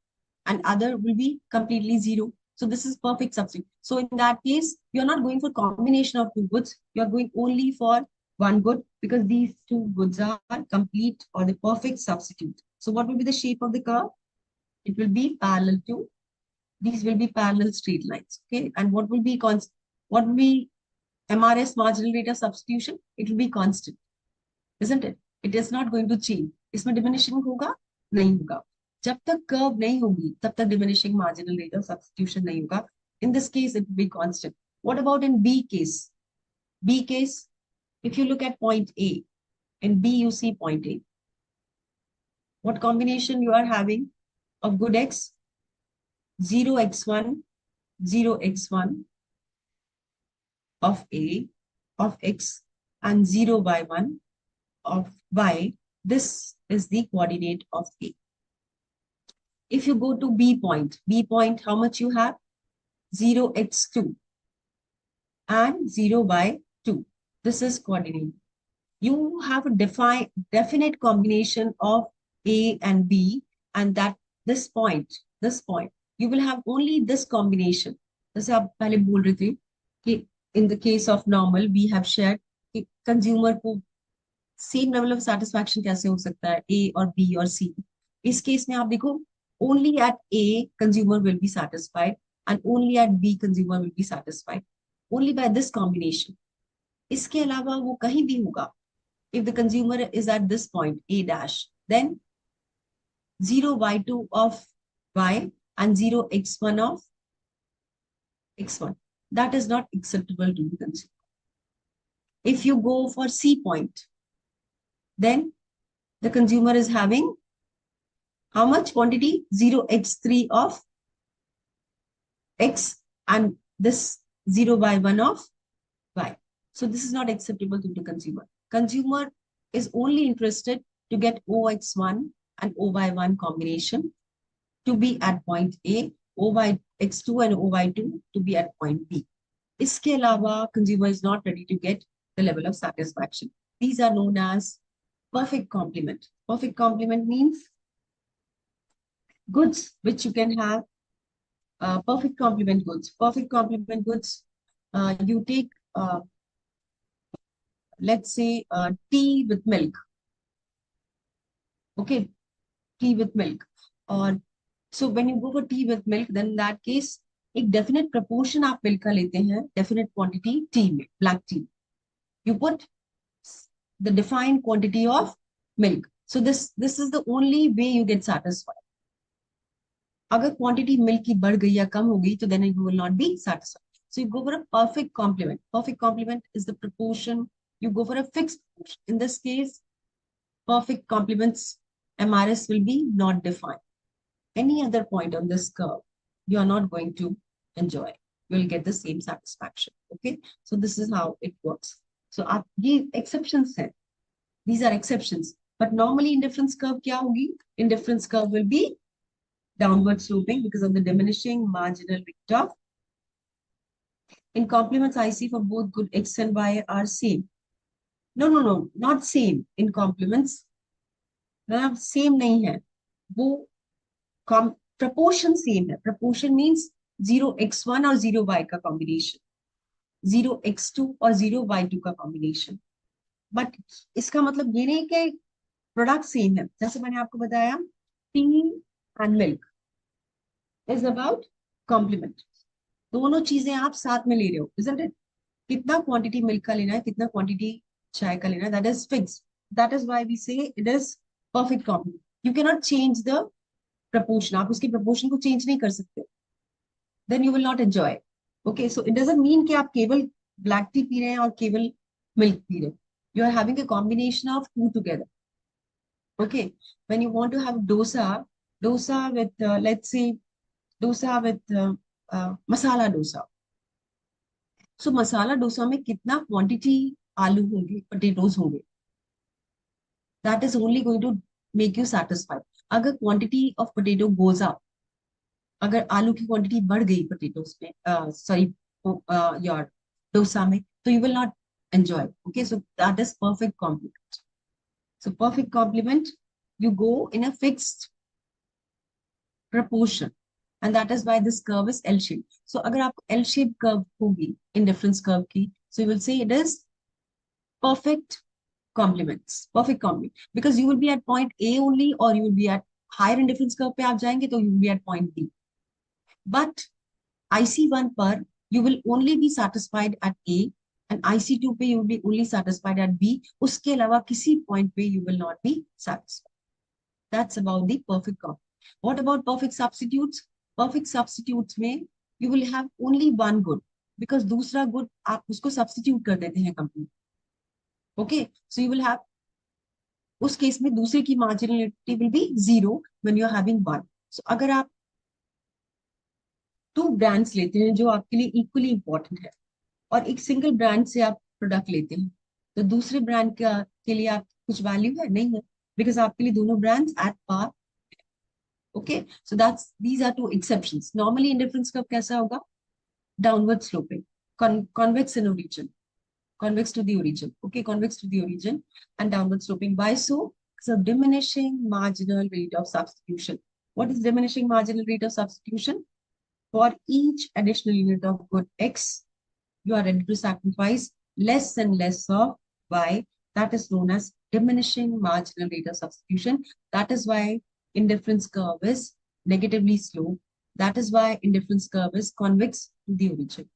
and other will be completely 0. So this is perfect substitute. So in that case, you're not going for combination of two goods. You're going only for one good because these two goods are complete or the perfect substitute. So what will be the shape of the curve? It will be parallel to, these will be parallel straight lines. Okay, and what will be MRS, marginal rate of substitution? It will be constant, isn't it? It is not going to change. इसमें diminishing होगा? नहीं होगा. जब तक curve नहीं होगी, तब तक diminishing marginal rate of substitution नहीं होगा. In this case, it will be constant. What about in B case? B case, if you look at point A, in B you see point A. What combination you are having of good X? 0x1, 0x1 of A, of X, and 0y1 of Y. This is the coordinate of A. If you go to B point, how much you have? 0x2 and 0y2. This is coordinate. You have a definite combination of A and B, and that this point, you will have only this combination. जैसे आप पहले बोल रहे थे कि in the case of normal, we have shared कि consumer को same level of satisfaction कैसे हो सकता है A और B और C. इस case में आप देखो only at A consumer will be satisfied and only at B consumer will be satisfied. Only by this combination. इसके अलावा वो कहीं भी होगा. If the consumer is at this point A dash, then 0y2 of Y and 0x1 of x1. That is not acceptable to the consumer. If you go for C point, then the consumer is having how much quantity? 0x3 of x and this 0y1 of y. So this is not acceptable to the consumer. Consumer is only interested to get OX1 and OY1 combination to be at point A, OYX2 and OY2 to be at point B. इसके अलावा consumer is not ready to get the level of satisfaction. These are known as perfect complement. Perfect complement means goods which you can have perfect complement goods. Perfect complement goods, you take let's say tea with milk. Okay, tea with milk. Or so when you go for tea with milk, then in that case, एक definite proportion आप milk का लेते हैं, definite quantity tea में, black tea. You put the defined quantity of milk. So this is the only way you get satisfied. अगर quantity milk की बढ़ गई या कम हो गई, तो then you will not be satisfied. So you go for a perfect complement. Perfect complement is the proportion. You go for a fixed proportion. In this case, perfect complements MRS will be not defined. Any other point on this curve, you are not going to enjoy. You will get the same satisfaction. Okay, so this is how it works. So these exceptions हैं. These are exceptions. But normally indifference curve क्या होगी? Indifference curve will be downward sloping because of the diminishing marginal rate of. In complements, I see for both good X and Y are same. No, not same. In complements, same नहीं है. वो proportion same है. Proportion means 0x1 और 0y का combination. 0x2 और 0y2 का combination. But इसका मतलब ये नहीं कि product same है. जैसे मैंने आपको बताया, tea and milk is about complement. दोनों चीजें आप साथ में ले रहे हो, isn't it? कितना quantity milk का लेना है, कितना quantity चाय का लेना है, that is fixed. That is why we say it is perfect complement. You cannot change the proportion. आप उसके proportion को change नहीं कर सकते. Then you will not enjoy. Okay, so it doesn't mean कि आप केवल black tea पी रहे हैं और केवल milk पी रहे हैं. You are having a combination of two together. Okay, when you want to have dosa with let's say dosa with masala dosa. So masala dosa में कितना quantity आलू होंगे, potatoes होंगे. That is only going to make you satisfied. अगर quantity of potato goes up, अगर आलू की quantity बढ़ गई potatoes में, sorry, your dosa में, तो you will not enjoy. Okay, so that is perfect complement. So perfect complement, you go in a fixed proportion, and that is why this curve is L-shaped. So अगर आप L-shaped curve होगी indifference curve की, so you will say it is perfect complements, perfect complement, because you will be at point A only, or you will be at higher indifference curve पे आप जाएंगे तो you will be at point B. But IC1 पर you will only be satisfied at A, and IC2 पे you will be only satisfied at B. उसके अलावा किसी point पे you will not be satisfied. That's about the perfect complement. What about perfect substitutes? Perfect substitutes में you will have only one good, because दूसरा good आप उसको substitute कर देते हैं complete. Okay, so you will have, उस case में दूसरे की marginality will be 0 when you are having one. So अगर आप टू ब्रांड्स लेते हैं जो आपके लिए इक्वली इंपॉर्टेंट है, और एक सिंगल ब्रांड से आप प्रोडक्ट लेते हैं, तो दूसरे ब्रांड का के लिए आप कुछ वैल्यू है नहीं है, बिकॉज आपके लिए दोनों brands at par. Okay, so that's these are two exceptions. Normally indifference curve कैसा होगा? Downward sloping, convex in origin, convex to the origin. Okay, convex to the origin and downward sloping. Why so? So diminishing marginal rate of substitution. What is diminishing marginal rate of substitution? For each additional unit of good X, you are ready to sacrifice less and less of Y. That is known as diminishing marginal rate of substitution. That is why indifference curve is negatively sloped. That is why indifference curve is convex to the origin.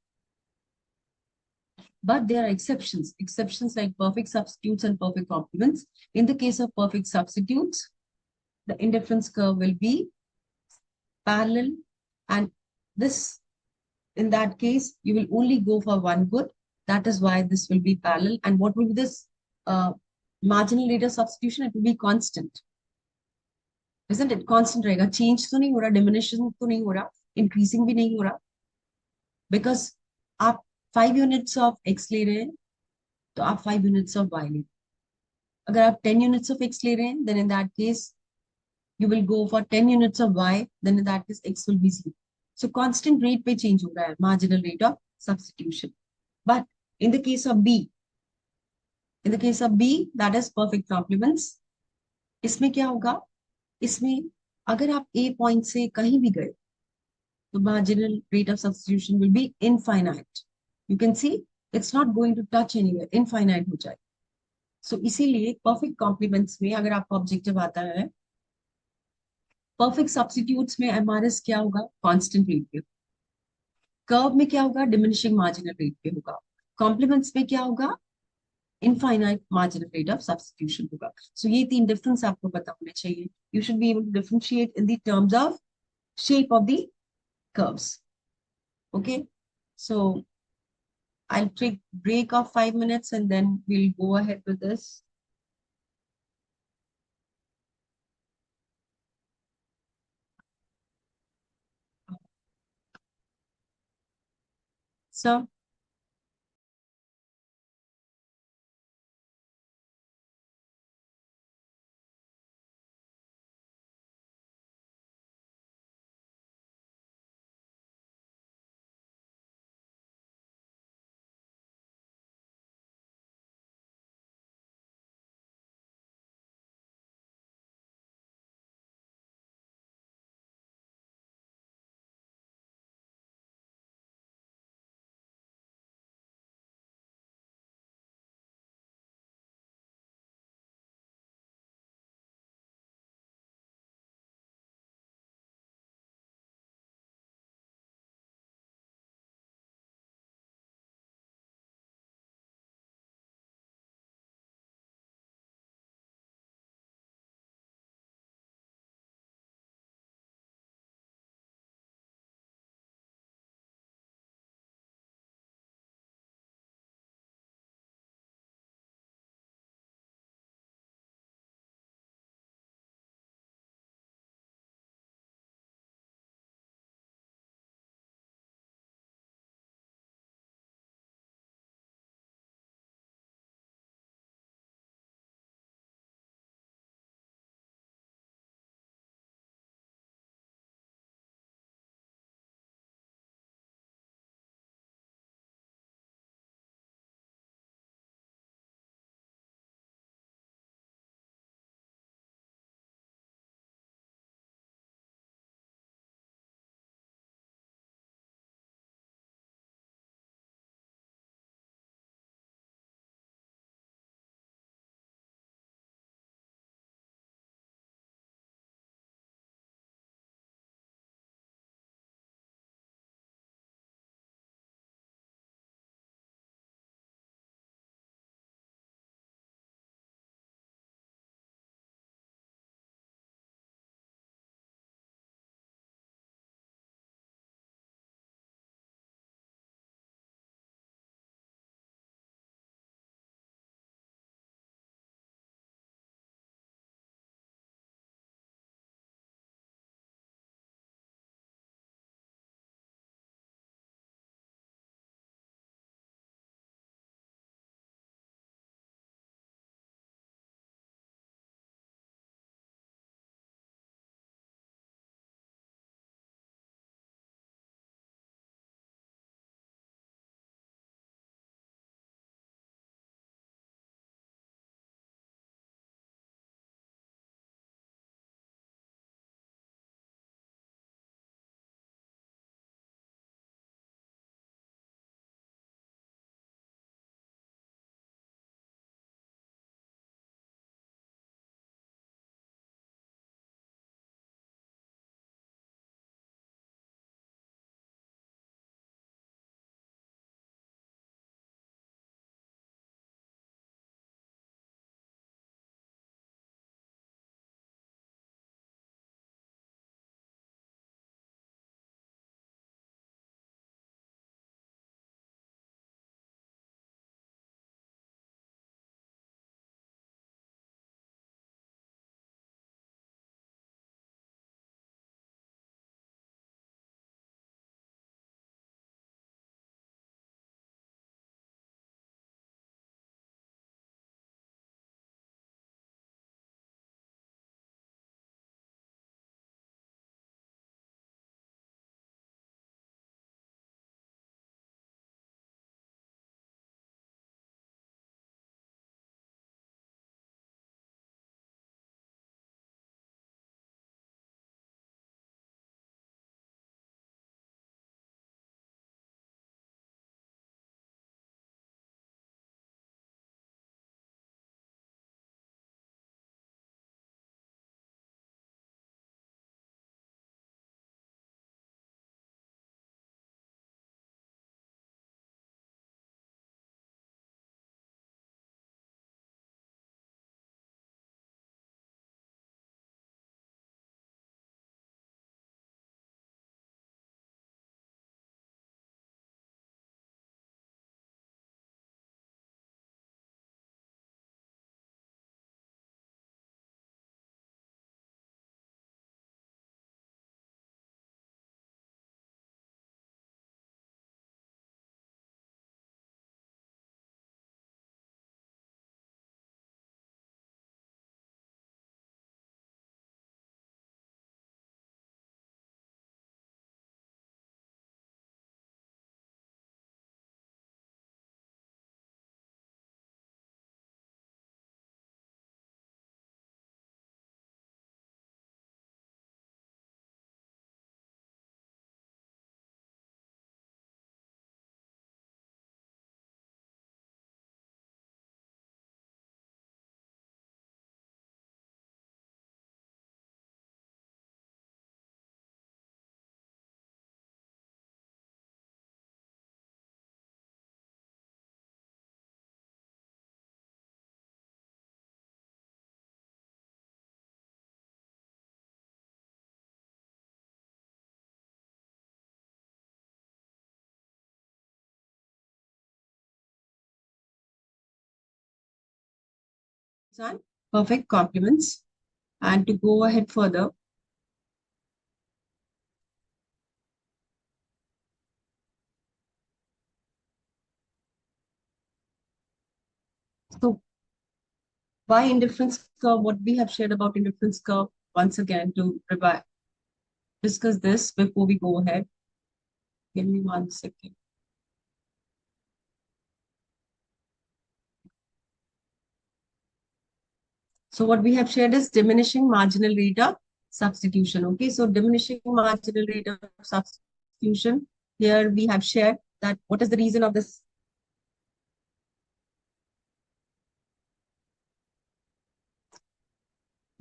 But there are exceptions like perfect substitutes and perfect complements. In the case of perfect substitutes, the indifference curve will be parallel, and this, in that case, you will only go for one good. That is why this will be parallel. And what will be this marginal rate of substitution? It will be constant. Isn't it? Constant रहेगा. Change तो नहीं हो रहा, diminution तो नहीं हो रहा, increasing भी नहीं हो रहा. Because आप 5 units of X ले रहे हैं, तो आप 5 units of Y ले. अगर आप 10 units of X ले रहे हैं, then in that case, you will go for 10 units of Y, then in that case, X will be 0. So constant rate पे change हो रहा है, marginal rate of substitution. But in the case of B, that is perfect complements. इसमें क्या होगा? इसमें अगर आप A point से कहीं भी गए, the marginal rate of substitution will be infinite. You can see it's not going to touch anywhere, infinite हो जाए. So इसीलिए perfect complements में अगर आपका ऑब्जेक्टिव आता है, perfect substitutes में MRS क्या होगा? Constant rate पे. कर्व में क्या होगा? Diminishing marginal rate पे होगा. Complements में क्या होगा? Infinite marginal rate of substitution होगा. So ये तीन difference आपको पता होने चाहिए. You should be able to differentiate in the terms of shape of the curves. Okay, so I'll take break of 5 minutes and then we'll go ahead with this. So and perfect complements. And to go ahead further, so why indifference curve? What we have shared about indifference curve once again to discuss this before we go ahead. Give me 1 second. So what we have shared is diminishing marginal rate of substitution. Okay, so diminishing marginal rate of substitution. Here we have shared that what is the reason of this.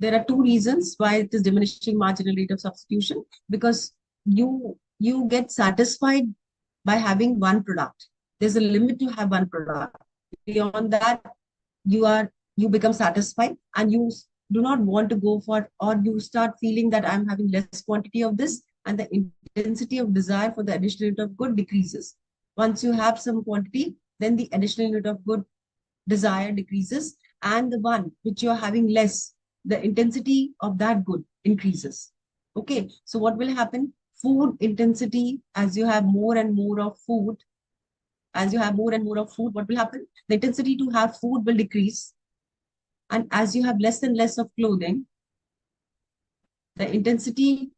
There are two reasons why it is diminishing marginal rate of substitution, because you get satisfied by having one product. There's a limit to have one product. Beyond that, you become satisfied and you do not want to go for, or you start feeling that I'm having less quantity of this, and the intensity of desire for the additional unit of good decreases. Once you have some quantity, then the additional unit of good desire decreases, and the one which you're having less, the intensity of that good increases. Okay, so what will happen? Food intensity, as you have more and more of food, what will happen? The intensity to have food will decrease. And as you have less and less of clothing, the intensity,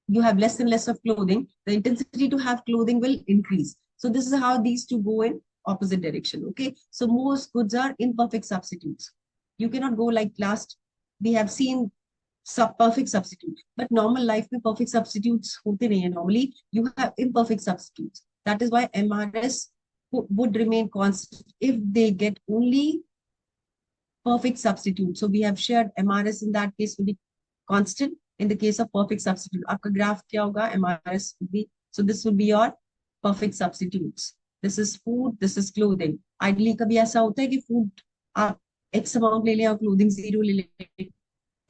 you have less and less of clothing, the intensity to have clothing will increase. So this is how these two go in opposite direction. Okay, so most goods are imperfect substitutes. You cannot go like last, we have seen perfect substitute, but normal life में perfect substitutes होते नहीं है. Normally you have imperfect substitutes. That is why MRS would remain constant if they get only perfect substitute. So we have shared MRS in that case will be constant in the case of perfect substitute. आपका graph क्या होगा? MRS will be, so this will be your perfect substitutes. This is food, this is clothing. Ideally कभी ऐसा होता है कि food आप X amount ले लें और clothing 0 ले लें,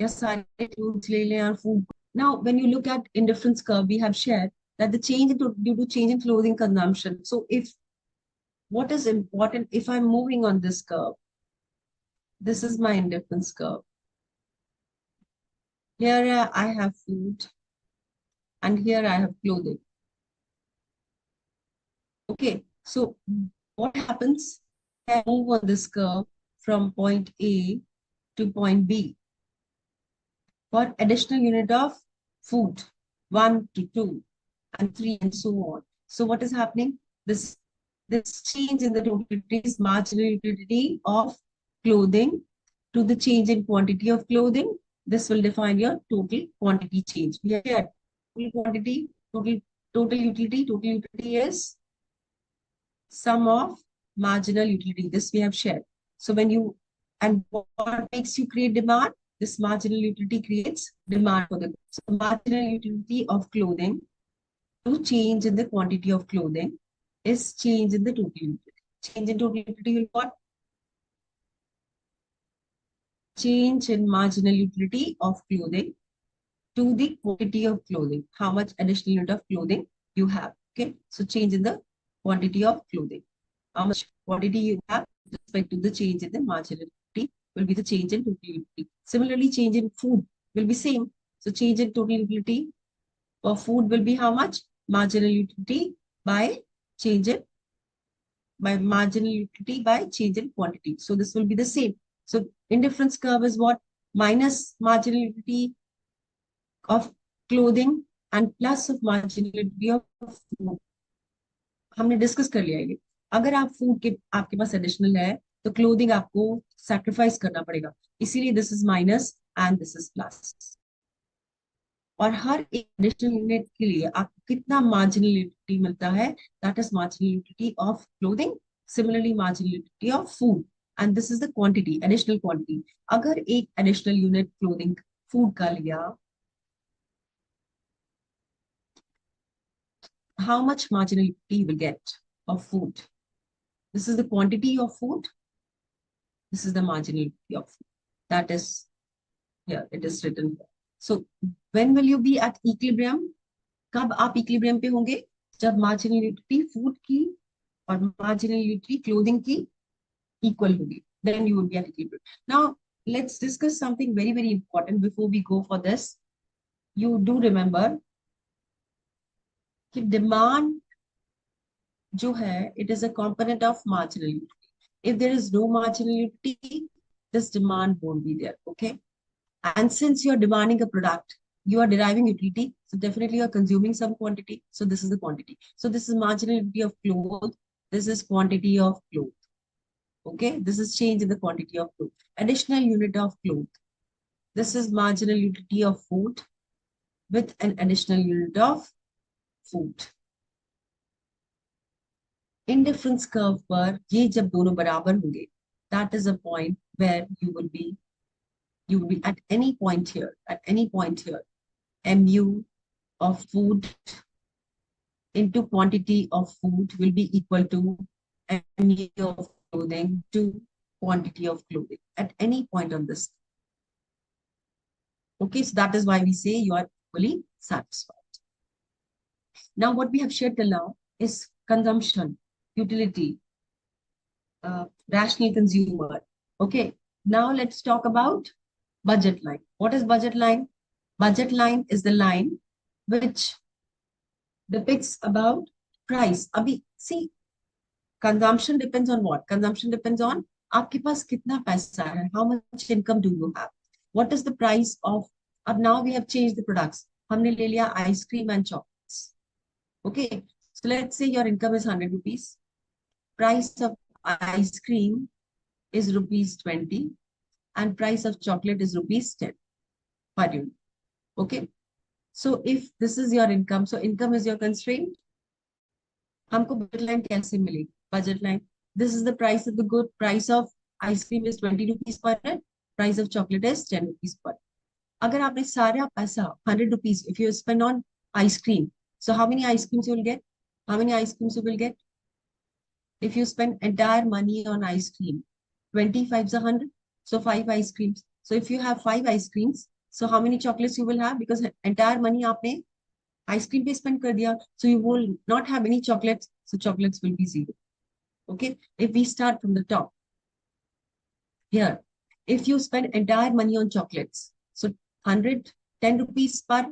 या सारे clothes ले लें और food. Now when you look at indifference curve, we have shared that the change due to change in clothing consumption. So if what is important, if I'm moving on this curve, this is my indifference curve. Here I have food and here I have clothing. Okay, so what happens? I move on this curve from point A to point B. For additional unit of food, 1 to 2 and 3 and so on. So what is happening? This change in the total utility is marginal utility of clothing to the change in quantity of clothing. This will define your total quantity change. We have here total quantity, total utility is sum of marginal utility. This we have shared. So when you, and what makes you create demand? This marginal utility creates demand for the goods. So marginal utility of clothing to change in the quantity of clothing is change in the total utility. Change in total utility will what? Change in marginal utility of clothing to the quantity of clothing. How much additional unit of clothing you have. Okay, so change in the quantity of clothing. How much quantity you have with respect to the change in the marginal utility will be the change in total utility. Similarly, change in food will be same. So change in total utility for food will be how much? Marginal utility by change in marginal utility by change in quantity. So this will be the same. So indifference curve is what? Minus marginal utility of clothing and plus of marginal utility of food. हमने discuss कर लिया ये. अगर आप food के आपके पास additional है तो क्लोथिंग आपको सैक्रिफाइस करना पड़ेगा, इसीलिए this is minus and this is plus. और हर एक एडिशनल यूनिट के लिए आपको कितना मार्जिनल यूटिलिटी मिलता है? That is marginal utility of clothing. Similarly marginal utility of food, and this is the quantity, additional quantity. अगर एक एडिशनल यूनिट क्लोथिंग फूड का लिया, how much marginal utility you will get of food? This is the quantity of food. This is the marginal utility of food. That is here, it is written here. So when will you be at equilibrium? कब आप equilibrium पे होंगे? जब marginal utility food की और marginal utility clothing की equal होगी. then you will be at equilibrium. Now, let's discuss something very, very important before we go for this. You do remember that demand जो है, it is a component of marginal utility. If there is no marginal utility, this demand won't be there, okay? And since you're demanding a product, you are deriving utility, so definitely you're consuming some quantity, so this is the quantity. So this is marginal utility of cloth, this is quantity of cloth, okay? This is change in the quantity of cloth. Additional unit of cloth. This is marginal utility of food with an additional unit of food. Indifference curve पर ये जब दोनों बराबर होंगे, that is a point where you will be at any point here, mu of food into quantity of food will be equal to mu of clothing to quantity of clothing at any point on this. Okay, so that is why we say you are equally satisfied. Now, what we have shared till now is consumption, utility, rational consumer. Okay, now let's talk about budget line. What is budget line? Budget line is the line which depicts about price. Abhi, see, consumption depends on what? Consumption depends on आपके पास कितना पैसा है, how much income do you have? What is the price of? अब now we have changed the products. हमने ले लिया ice cream and chocolates. Okay, so let's say your income is 100 rupees. Price of ice cream is rupees 20 and price of chocolate is rupees 10 per unit. Okay, so if this is your income, so income is your constraint. हमको budget line कैसे मिलेगी? Budget line. This is the price of the good. Price of ice cream is 20 rupees per unit. Price of chocolate is 10 rupees per unit. अगर आपने सारा पैसा 100 rupees, if you spend on ice cream, so how many ice creams you will get? How many ice creams you will get? If you spend entire money on ice cream, 25 is 100, so 5 ice creams. So if you have 5 ice creams, so how many chocolates you will have? Because entire money आपने ice cream पे spend कर दिया, so you will not have any chocolates, so chocolates will be 0. Okay, if we start from the top, here, if you spend entire money on chocolates, so 110 rupees per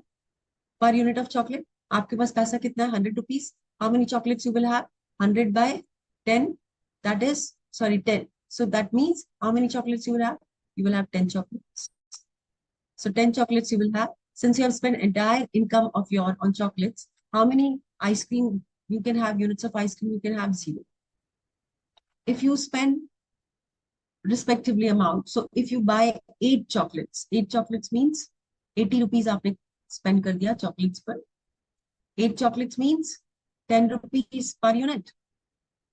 unit of chocolate, आपके पास पैसा कितना है? 100 rupees. How many chocolates you will have? 100 by 10, that is, sorry, 10. So that means how many chocolates you will have? You will have 10 chocolates. So 10 chocolates you will have. Since you have spent entire income of your on chocolates, how many ice cream you can have? Units of ice cream you can have? 0. If you spend respectively amount, so if you buy 8 chocolates means 80 rupees आपने spend कर दिया chocolates पर. 8 chocolates means 10 rupees per unit.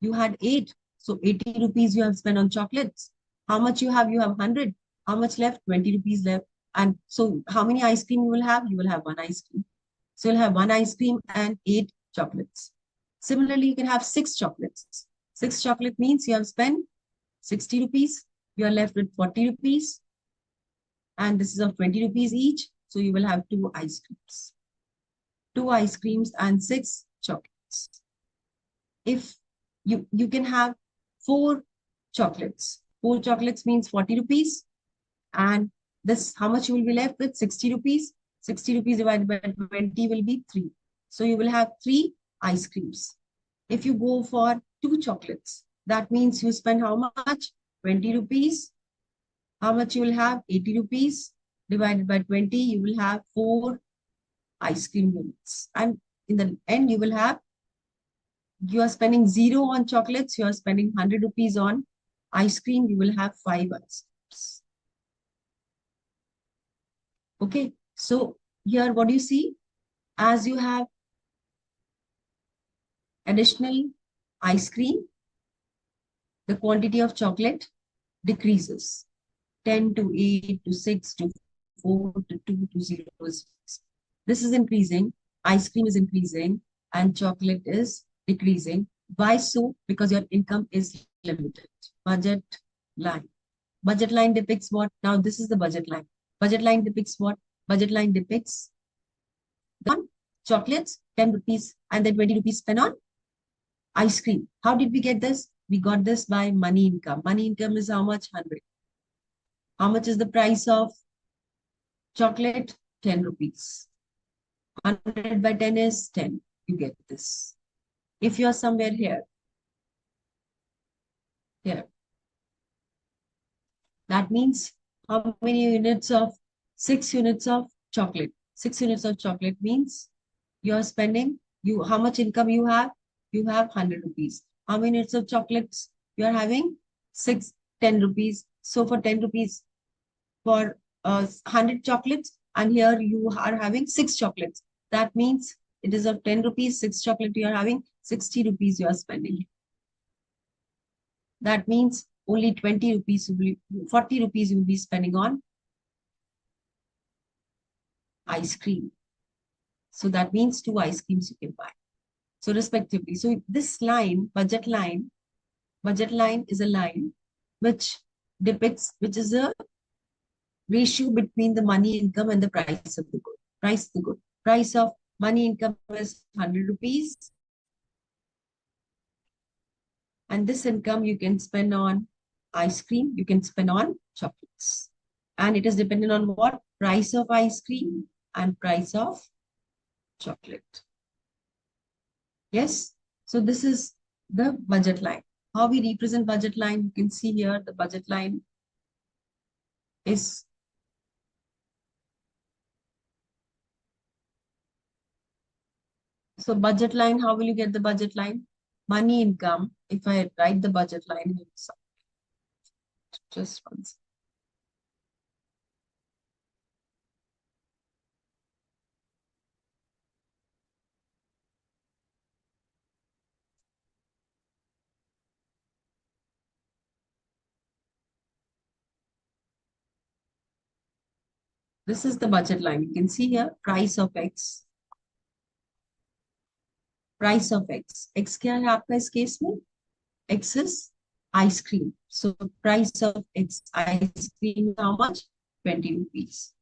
You had 8, so 80 rupees you have spent on chocolates. How much you have? You have 100. How much left? 20 rupees left. And so how many ice cream you will have? You will have 1 ice cream. So you'll have 1 ice cream and 8 chocolates. Similarly, you can have 6 chocolates. 6 chocolate means you have spent 60 rupees. You are left with 40 rupees. And this is of 20 rupees each. So you will have 2 ice creams. 2 ice creams and 6 chocolates. If you can have 4 chocolates. 4 chocolates means 40 rupees. And this, how much you will be left with? 60 rupees. 60 rupees divided by 20 will be 3. So you will have 3 ice creams. If you go for 2 chocolates, that means you spend how much? 20 rupees. How much you will have? 80 rupees. Divided by 20, you will have 4 ice cream units. And in the end, you will have, you are spending 0 on chocolates, you are spending 100 rupees on ice cream, you will have 5 ice creams. Okay, so here what do you see? As you have additional ice cream, the quantity of chocolate decreases. 10 to 8 to 6 to 4 to 2 to 0. This is increasing, ice cream is increasing, and chocolate is decreasing. Why so? Because your income is limited. Budget line. Budget line depicts what? Now this is the budget line. Budget line depicts what? Budget line depicts on chocolates, 10 rupees, and then 20 rupees spent on ice cream. How did we get this? We got this by money income. Money income is how much? 100. How much is the price of chocolate? 10 rupees. 100 by 10 is 10. You get this. If you are somewhere here, that means how many units of 6 units of chocolate? 6 units of chocolate means you are spending, how much income you have? You have 100 rupees. How many units of chocolates you are having? 10 rupees. So for 10 rupees for 100 chocolates, and here you are having 6 chocolates. That means it is of 10 rupees, 6 chocolate you are having, 60 rupees you are spending. That means only 20 rupees, 40 rupees you will be spending on ice cream. So that means 2 ice creams you can buy. So respectively. So this line, budget line is a line which depicts, which is a ratio between the money income and the price of the good. Price of the good. Price of money income is 100 rupees. And this income you can spend on ice cream, you can spend on chocolates. And it is dependent on what? Price of ice cream and price of chocolate. Yes? So this is the budget line. How we represent budget line, you can see here the budget line is so budget line, how will you get the budget line? Money income, if I write the budget line here, just one second. This is the budget line. You can see here, price of X. Price of X. X क्या है आपका इस case में? X is ice cream. So price of X ice cream, how much? 20 rupees.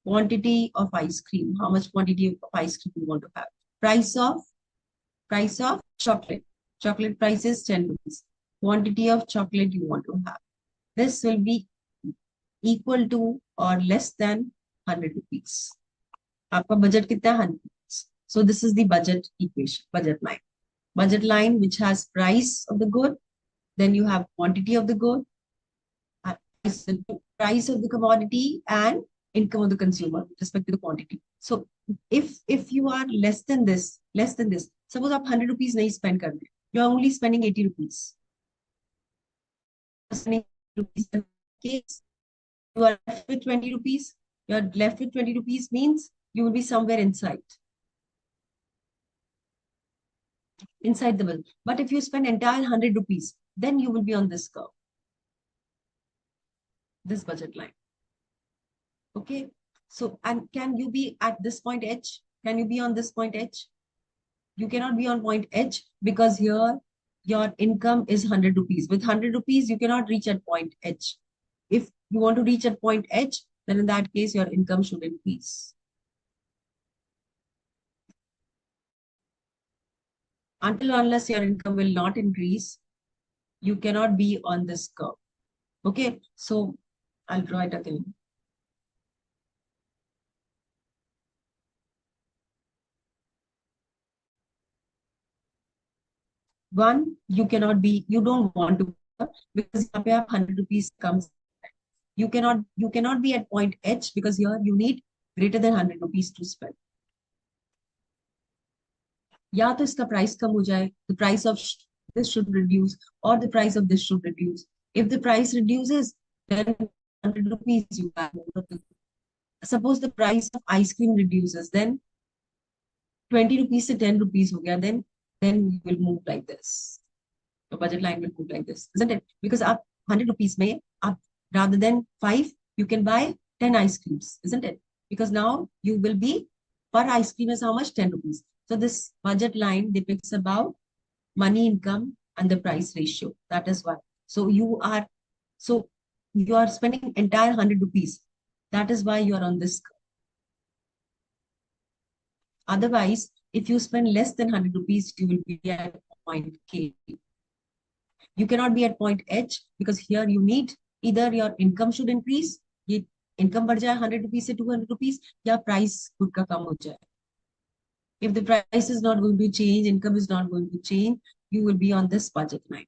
Quantity of ice cream. How much quantity of ice cream you want to have? Price of chocolate. Chocolate price is 10 rupees. Quantity of chocolate you want to have. This will be equal to or less than 100 rupees. आपका budget कितना है? 100 rupees. So this is the budget equation, budget line. Budget line which has price of the good, then you have quantity of the good, price of the commodity, and income of the consumer with respect to the quantity. So if you are less than this, suppose आप 100 rupees नहीं spend कर रहे, you are only spending 80 rupees. Case, you are left with 20 rupees. You are left with 20 rupees means you will be somewhere inside the bill. But if you spend entire 100 rupees, then you will be on this curve, this budget line. Okay. So, and can you be at this point H? Can you be on this point H? You cannot be on point H because here your income is 100 rupees. With 100 rupees, you cannot reach at point H. If you want to reach at point H, then in that case, your income should increase. Until unless your income will not increase, you cannot be on this curve. Okay, so I'll draw it again. One, you cannot be, you don't want to, because you have 100 rupees comes. You cannot be at point H because here you need greater than 100 rupees to spend. या तो इसका price कम हो जाए, the price of this should reduce, or the price of this should reduce. If the price reduces, then 100 rupees you have. Suppose the price of ice cream reduces, then 20 rupees to 10 rupees ho gaya, then you will move like this. The budget line will move like this, isn't it? Because up 100 rupees may, up rather than 5, you can buy 10 ice creams, isn't it? Because now you will be, per ice cream is how much? 10 rupees. So this budget line depicts about money income and the price ratio. That is why. So you are spending entire 100 rupees. That is why you are on this curve. Otherwise, if you spend less than 100 rupees, you will be at point K. You cannot be at point H because here you need either your income should increase, ये income बढ़ जाए 100 rupees से 200 rupees, या price good का कम हो जाए. If the price is not going to change, income is not going to change, you will be on this budget line.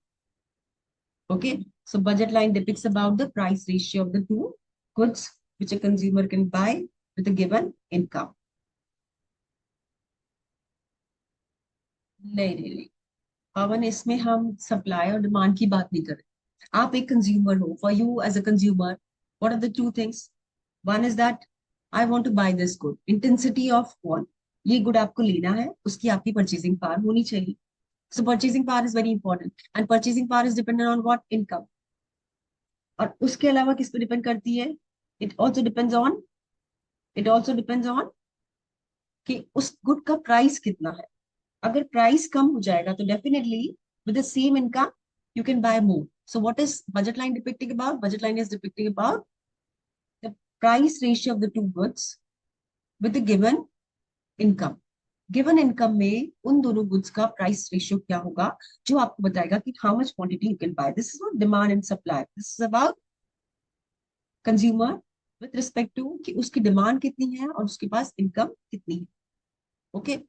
Okay, so budget line depicts about the price ratio of the two goods which a consumer can buy with a given income. नहीं, पवन, इसमें हम supply और demand की बात नहीं कर रहे. आप एक कंज्यूमर हो. For you as a consumer, what are the two things? One is that I want to buy this good. Intensity of want, ये गुड आपको लेना है, उसकी आपकी परचेसिंग पावर होनी चाहिए. So purchasing power is very important, and purchasing power is dependent on what? Income. और उसके अलावा किस पे डिपेंड करती है? It also depends on, it also depends on कि उस गुड का प्राइस कितना है. अगर प्राइस कम हो जाएगा तो definitely with the same income you can bye more. So what is budget line depicting about? Budget line is depicting about the price ratio of the two goods with the given income. Given income में उन दोनों goods का price ratio क्या होगा, जो आपको बताएगा कि how much quantity you can buy. This is not demand and supply, this is about consumer with respect to कि उसकी डिमांड कितनी है और उसके पास इनकम कितनी है. Okay,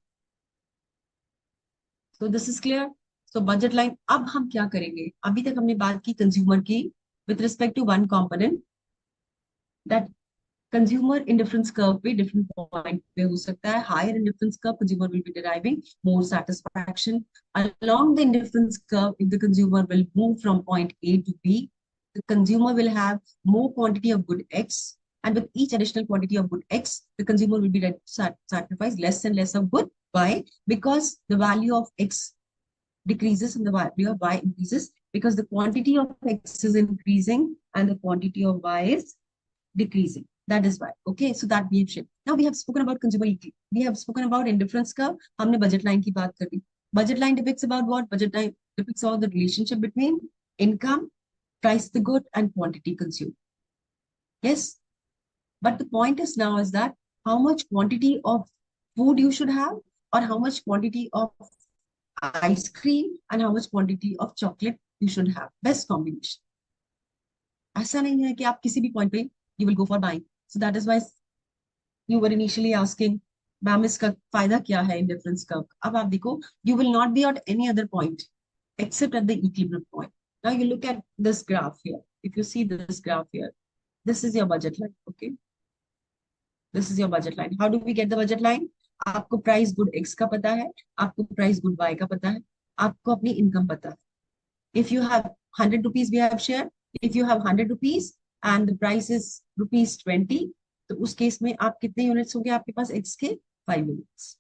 so this is clear. So budget line. अब हम क्या करेंगे? अभी तक हमने बात की कंज्यूमर की with respect to one component, that consumer indifference curve पे different point पे हो सकता है. Higher indifference curve, consumer will be deriving more satisfaction. Along the indifference curve, if the consumer will move from point A to B, the consumer will have more quantity of good X, and with each additional quantity of good X, the consumer will be ready to sacrifice less and less of good Y, because the value of X decreases and the value of Y increases, because the quantity of X is increasing and the quantity of Y is decreasing. That is why. Okay, so that we have shared. Now we have spoken about consumer equity. We have spoken about indifference curve. हमने budget line की बात करी. Budget line depicts about what? Budget line depicts all the relationship between income, price the good, and quantity consumed. Yes, but the point is now is that how much quantity of food you should have, or how much quantity of ice cream, and how much quantity of chocolate you should have. Best combination. ऐसा नहीं है कि आप किसी भी point पे you will go for buying. So that is why you were initially asking, ma'am इसका फायदा क्या है indifference curve? अब आप देखो, you will not be at any other point except at the equilibrium point. Now you look at this graph here. If you see this graph here, this is your budget line. Okay, this is your budget line. How do we get the budget line? आपको price good X का पता है, आपको price good Y का पता है, आपको अपनी इनकम पता है. If you have 100 rupees we have shared, if you have 100 rupees and the price is rupees 20, तो उस केस में आप कितने यूनिट्स होंगे आपके पास X के? 5 यूनिट्स.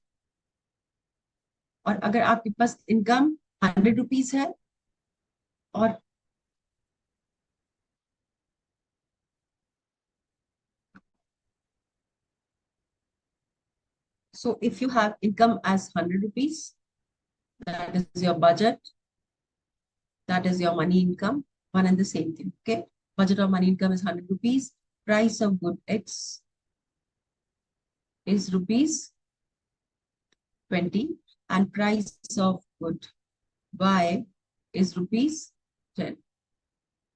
और अगर आपके पास इनकम 100 रुपीज है और so if you have income as 100 rupees, that is your budget, that is your money income, one and the same thing. Okay, budget of money income is 100 rupees, price of good X is rupees 20, and price of good Y is rupees 10.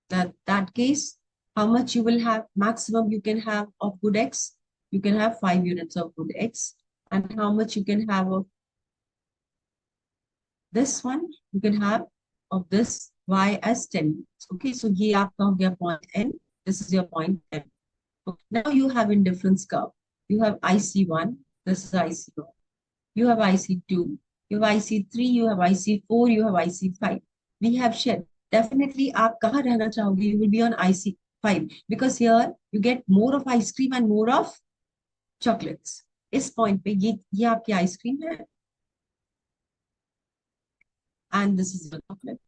That case, how much you will have? Maximum you can have of good X, you can have 5 units of good X. And how much you can have of this one? You can have of this Y as 10 units. Okay, so ये आपका हो गया point N. This is your point N. Okay. Now you have indifference curve. You have IC1. This is IC1. You have IC2. You have IC3. You have IC4. You have IC5. We have shared. Definitely, आप कहाँ रहना चाहोगे? You will be on IC5 because here you get more of ice cream and more of chocolates. इस point पे ये आपकी ice cream है and this is your chocolate.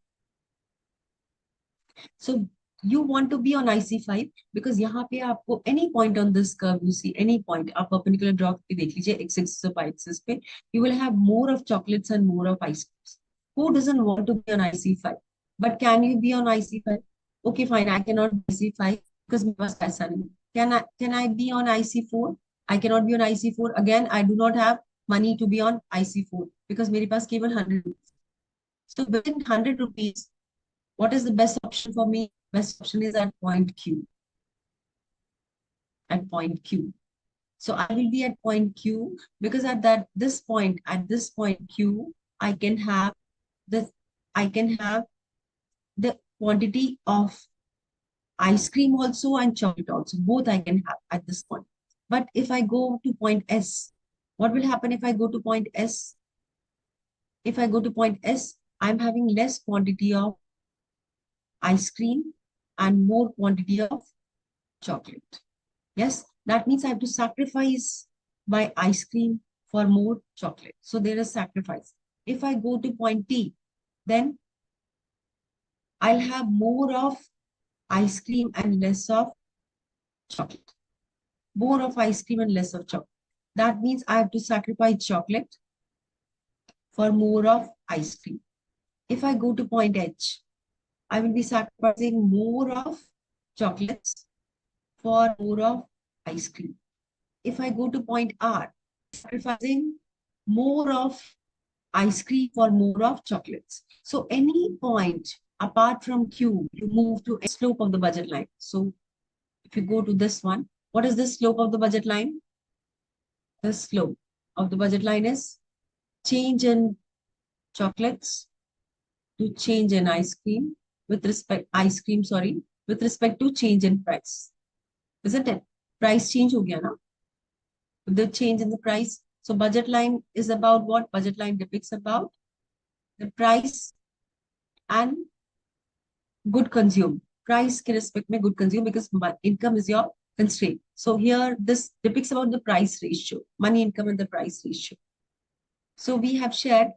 So you want to be on IC5 because यहाँ पे आपको any point on this curve, you see any point, आप perpendicular draw करके देख लीजिए x axis और y axis पे, you will have more of chocolates and more of ice creams. Who doesn't want to be on IC5? But can you be on IC5? Okay, fine, I cannot be IC5 because मेरे पास पैसा नहीं. Can I be on IC4? I cannot be on IC4. Again, I do not have money to be on IC4 because मेरे पास केवल 100 rupees. So within 100 rupees, What is the best option for me? Best option is at point Q. At point Q. So I will be at point Q because at this point Q, I can have the quantity of ice cream also and chocolate also. Both I can have at this point. But if I go to point S, what will happen if I go to point S? If I go to point S, I'm having less quantity of ice cream and more quantity of chocolate. Yes, that means I have to sacrifice my ice cream for more chocolate. So there is sacrifice. If I go to point T, then I'll have more of ice cream and less of chocolate. More of ice cream and less of chocolate. That means I have to sacrifice chocolate for more of ice cream. If I go to point H, I will be sacrificing more of chocolates for more of ice cream. If I go to point R, sacrificing more of ice cream for more of chocolates. So any point apart from Q, you move to a slope of the budget line. So if you go to this one, what is the slope of the budget line? The slope of the budget line is change in chocolates to change in ice cream with respect to change in price. Isn't it? Price change ho gaya na? The change in the price. So budget line is about what? Budget line depicts about the price and good consumed. Price ke respect mein good consumed because income is your constraint. So here this depicts about the price ratio, money income and the price ratio. So we have shared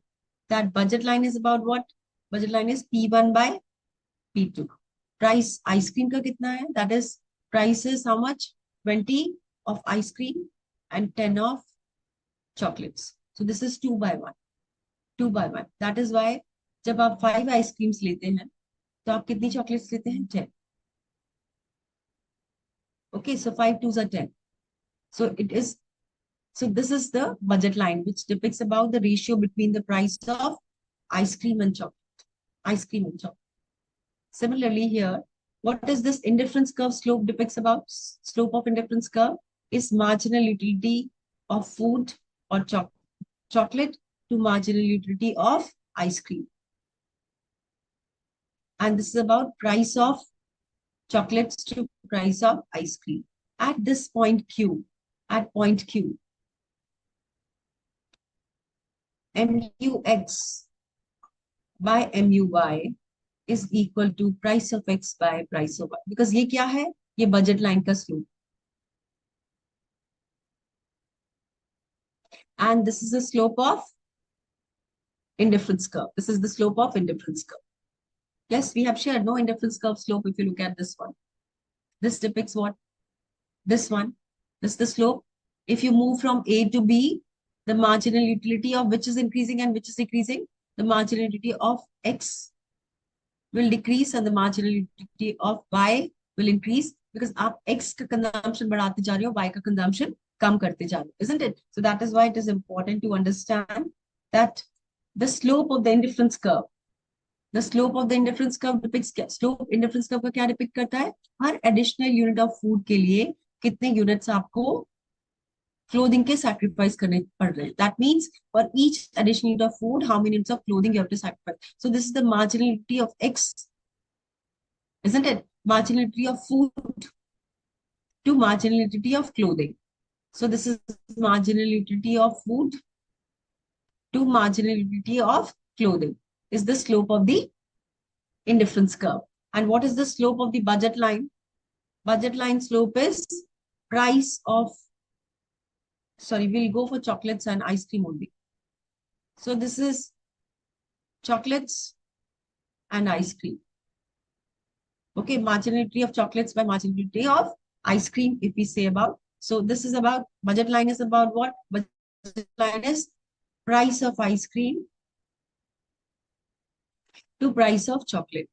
that budget line is about what? Budget line is P1 by P2. Price ice cream ka kitna hai? That is price is how much? 20 of ice cream and 10 of chocolates. So this is 2 by 1. 2 by 1. That is why जब आप 5 ice creams लेते हैं तो आप कितनी chocolates लेते हैं? 10. Okay, so 5 twos are 10. So this is the budget line which depicts about the ratio between the price of ice cream and chocolate. Ice cream and chocolate. Similarly here, what is this indifference curve slope depicts about? Slope of indifference curve is marginal utility of food or chocolate to marginal utility of ice cream. And this is about price of chocolates to price of ice cream. At this point Q, MUX by MUY is equal to price of X by price of Y. Because ये क्या है? ये budget line का slope. And this is the slope of indifference curve. This is the slope of indifference curve. Yes, we have shared no indifference curve slope if you look at this one. This depicts what? This one. This is the slope. If you move from A to B, the marginal utility of which is increasing and which is decreasing? The marginal utility of X will decrease and the marginal utility of Y will increase because आप X का consumption बढ़ाते जा रहे हो, Y का consumption कम करते जा रहे हो, isn't it? So that is why it is important to understand that the slope of the indifference curve depicts क्या? Slope indifference curve का क्या depict करता है? हर additional unit of food के लिए कितने units आपको clothing के sacrifice करने पड़ रहे हैं. That means for each additional unit of food, how many units of clothing you have to sacrifice. So this is the marginality of X, isn't it? Marginality of food to marginality of clothing. So this is marginality of food to marginality of clothing is the slope of the indifference curve. And what is the slope of the budget line? Budget line slope is price of, sorry, we'll go for chocolates and ice cream only. So this is chocolates and ice cream. Okay, marginality of chocolates by marginality of ice cream, if we say about. So this is about, budget line is about what? Budget line is price of ice cream to price of chocolate.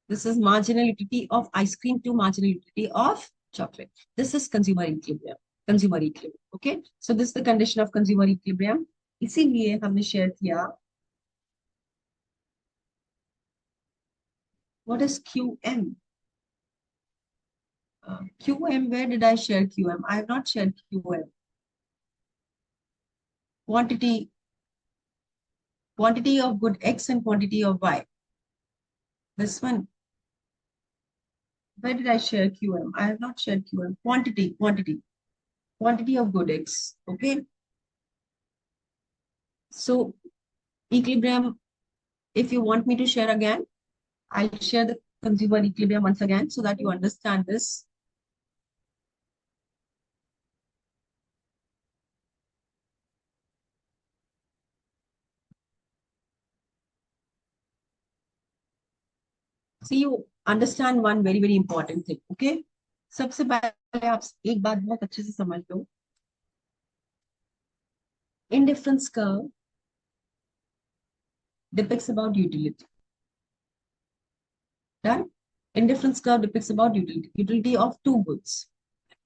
This is marginal utility of ice cream to marginal utility of chocolate. This is consumer equilibrium. Okay, so this is the condition of consumer equilibrium. इसीलिए हमने share किया What is QM? QM, where did I share QM? I have not shared QM. Quantity of good X and quantity of Y. This one. Where did I share QM? I have not shared QM. Quantity of good X. Okay. So equilibrium, if you want me to share again, I'll share the consumer equilibrium once again so that you understand this. See, you understand one very, very important thing. Okay. सबसे पहले आप एक बात बहुत अच्छे से समझ लो. Indifference curve depicts about utility. Done? Indifference curve depicts about utility. Utility of two goods.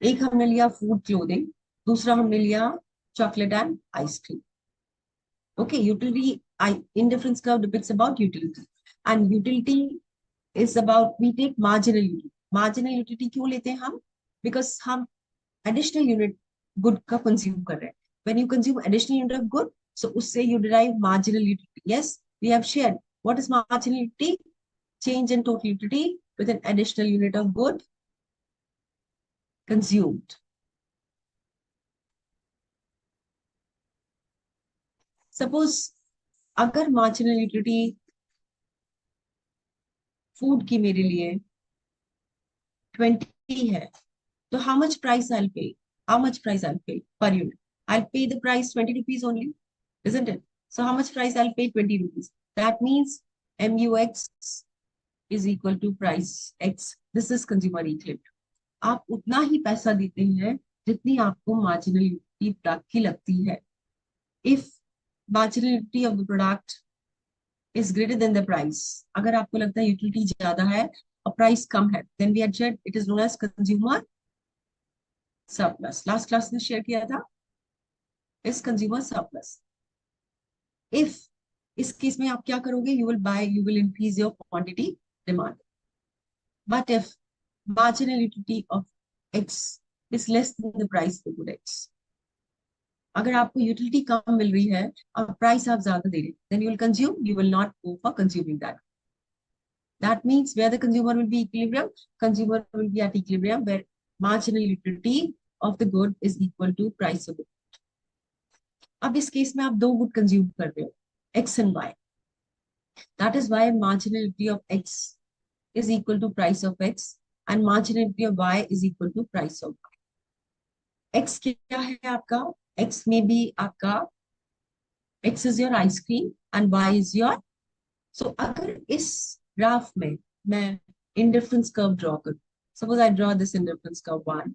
एक हमने लिया food clothing, दूसरा हमने लिया chocolate and ice cream. Okay, utility, indifference curve depicts about utility. And utility is about, we take marginal utility. Marginal utility क्यों लेते हैं हम? Because हम additional unit good का consume कर रहे हैं. When you consume additional unit of good, so उससे you derive marginal utility. Yes, we have shared. What is marginal utility? Change in total utility with an additional unit of good consumed. Suppose अगर marginal utility food की मेरे लिए 20 है, so how much price I'll pay? How much price I'll pay per unit? I'll pay the price 20 rupees only, isn't it? So how much price I'll pay? 20 rupees. That means MUX is equal to price X. This is consumer equilibrium. आप उतना ही पैसा देते हैं जितनी आपको marginal utility product की लगती है. If marginal utility of the product is greater than the price, अगर आपको लगता है utility ज्यादा है और price कम है, then we had said it is known as consumer surplus. Last class में share किया था, is consumer surplus. If इस केस में आप क्या करोगे? You will buy, you will increase your quantity demand. But if marginal utility of X is less than the price of good X, अगर आपको utility कम मिल रही है और price आप ज्यादा दे रहे हैं, then you will consume, you will not go for consuming that. That means where the consumer will be equilibrium, consumer will be at equilibrium where marginal utility of the good is equal to price of the good. अब इस case में आप दो good consume कर रहे हो, X and Y. That is why marginality of X is equal to price of X and marginality of Y is equal to price of Y. X क्या है आपका? X में भी आपका X is your ice cream and Y is your. So अगर इस graph में मैं indifference curve draw करूं, suppose I draw this indifference curve 1.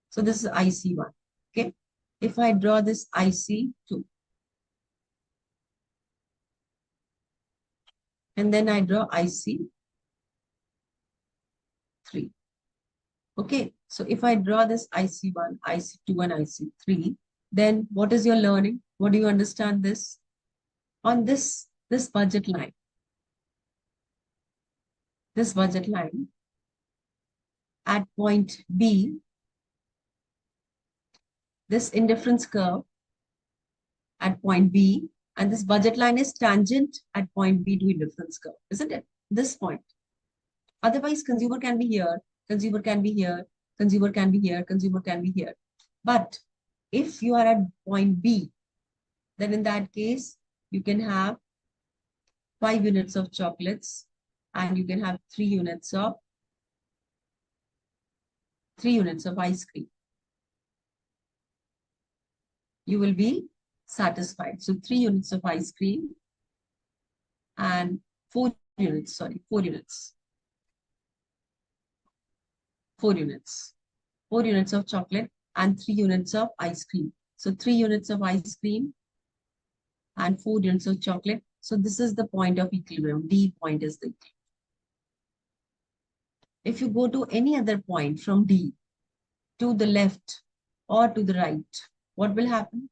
So this is IC1. Okay. If I draw this IC2 and then I draw IC3. Okay, so if I draw this IC1, IC2 and IC3, then what is your learning? What do you understand this? On this budget line, at point B, this indifference curve at point B, and this budget line is tangent at point B to indifference curve, isn't it? This point. Otherwise, consumer can be here, consumer can be here, consumer can be here, consumer can be here. But if you are at point B, then in that case, you can have 5 units of chocolates and you can have 3 units of ice cream. You will be satisfied. So 3 units of ice cream and 4 units. 4 units of chocolate and 3 units of ice cream. So 3 units of ice cream and 4 units of chocolate. So this is the point of equilibrium. D point is the equilibrium. If you go to any other point from D to the left or to the right, what will happen?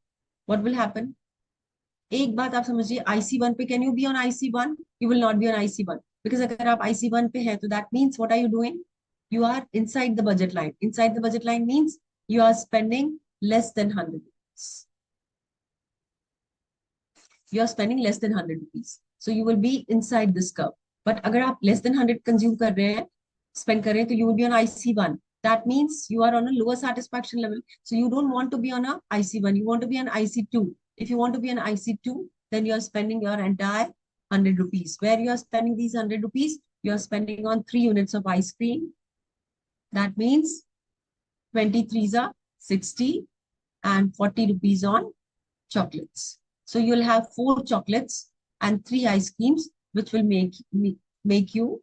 एक बात आप समझिए, IC1 पे can you be on IC1? You will not be on IC1. Because अगर आप IC1 पे है, तो that means what are you doing? You are inside the budget line. Inside the budget line means you are spending less than 100 rupees. You are spending less than 100 rupees. So you will be inside this curve. But अगर आप less than 100 consume कर रहे हैं, spend कर रहे हैं, तो you will be on IC1. That means you are on a lower satisfaction level. So you don't want to be on a IC1. You want to be on IC2. If you want to be on IC2, then you are spending your entire 100 rupees. Where you are spending these 100 rupees, you are spending on 3 units of ice cream. That means 23s are 60 and 40 rupees on chocolates. So you'll have 4 chocolates and 3 ice creams, which will make you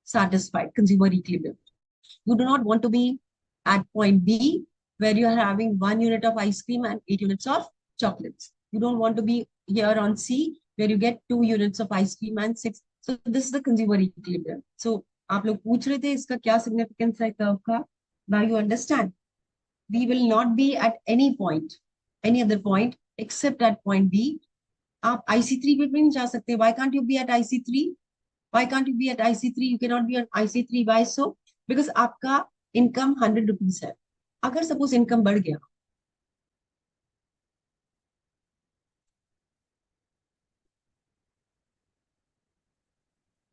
satisfied, consumer equilibrium. You do not want to be at point B, where you are having 1 unit of ice cream and 8 units of chocolates. You don't want to be here on C, where you get 2 units of ice cream and 6. So this is the consumer equilibrium. So आप लोग पूछ रहे थे इसका क्या significance है curve का? Now you understand. We will not be at any point, any other point except at point B. आप IC3 पे भी नहीं जा सकते. Why can't you be at IC3? Why can't you be at IC3? You cannot be at IC3. Why so? Because आपका income 100 rupees है. अगर suppose income बढ़ गया,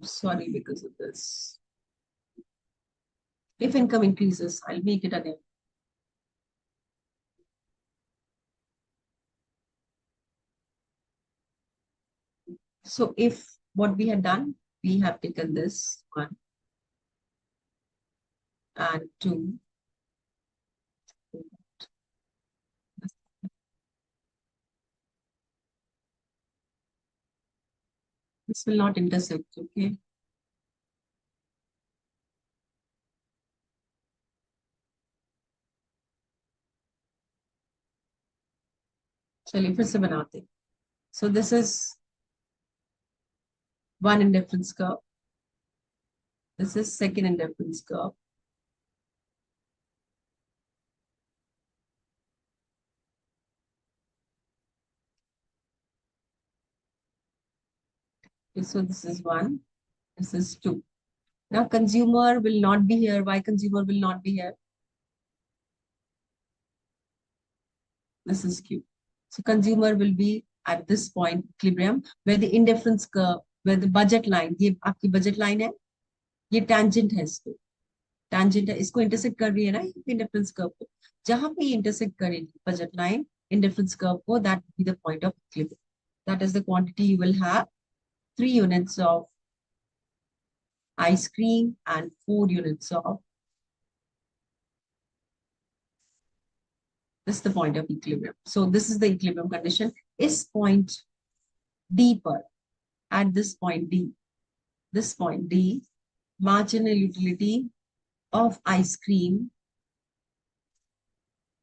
sorry because of this. If income increases, I'll make it again. So if what we had done, we have taken this 1 and 2. This will not intersect, okay? चलिए फिर से बनाते हैं. So this is one indifference curve. This is second indifference curve. Okay, so this is 1. This is 2. Now consumer will not be here. Why consumer will not be here? This is Q. So consumer will be at this point equilibrium where the indifference curve, where the budget line, ये आपकी budget line है, ये tangent है इसको. Tangent है, इसको intersect कर रही है ना indifference curve को. जहाँ पे intersect करेगी budget line, indifference curve को, that will be the point of equilibrium. That is the quantity you will have 3 units of ice cream and 4 units of. This is the point of equilibrium. So this is the equilibrium condition. Is point D per, at this point D, marginal utility of ice cream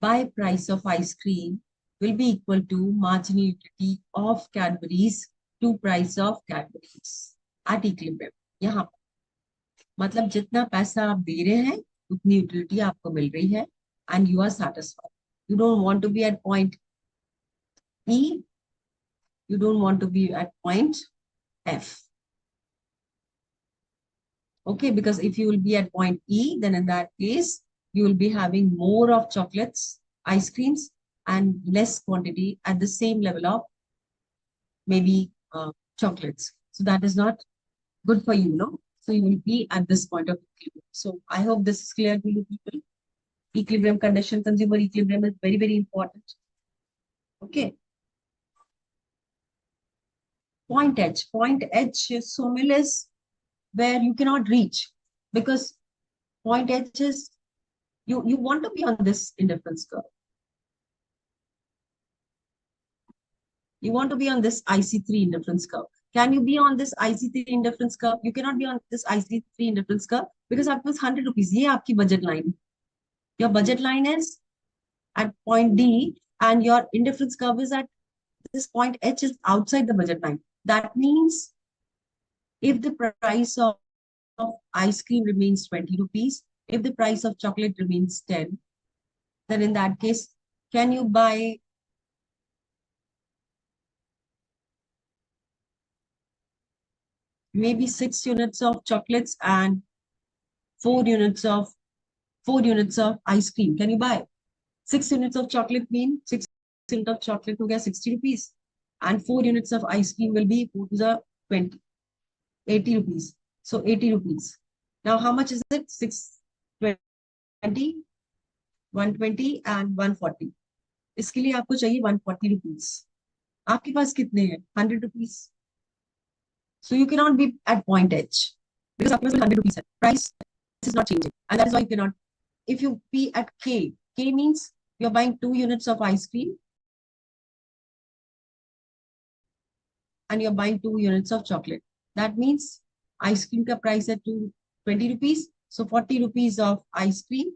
by price of ice cream will be equal to marginal utility of Cadbury's to price of Cadbury's at equilibrium. यहाँ मतलब जितना पैसा आप दे रहे हैं उतनी utility आपको मिल रही है and you are satisfied. You don't want to be at point E. You don't want to be at point F. Okay, because if you will be at point E, then in that case, you will be having more of chocolates, ice creams, and less quantity at the same level of maybe chocolates. So that is not good for you, no? So you will be at this point of equilibrium. So I hope this is clear to you people. Equilibrium condition, consumer equilibrium is very, very important. Okay. Point H. Point H is is where you cannot reach because point H is you want to be on this indifference curve. You want to be on this IC3 indifference curve. Can you be on this IC3 indifference curve? You cannot be on this IC3 indifference curve because आपके पास 100 rupees. ये आपकी budget line. Your budget line is at point D and your indifference curve is at this point H is outside the budget line. That means if the price of ice cream remains 20 rupees, if the price of chocolate remains 10, then in that case, can you buy maybe 6 units of chocolates and 4 units of ice cream. Can you buy? 6 units of chocolate mean 6 units of chocolate will get 60 rupees. And 4 units of ice cream will be 4 to the 20, 80 rupees. So 80 rupees. Now how much is it? 620, 120 and 140. इसके लिए आपको चाहिए 140 rupees. आपके पास कितने हैं? 100 rupees. So you cannot be at point H because आपके पास 100 rupees है. Price is not changing, and that is why you cannot. If you be at K, K means you're buying 2 units of ice cream and you're buying 2 units of chocolate. That means ice cream ka price at 20 rupees. So 40 rupees of ice cream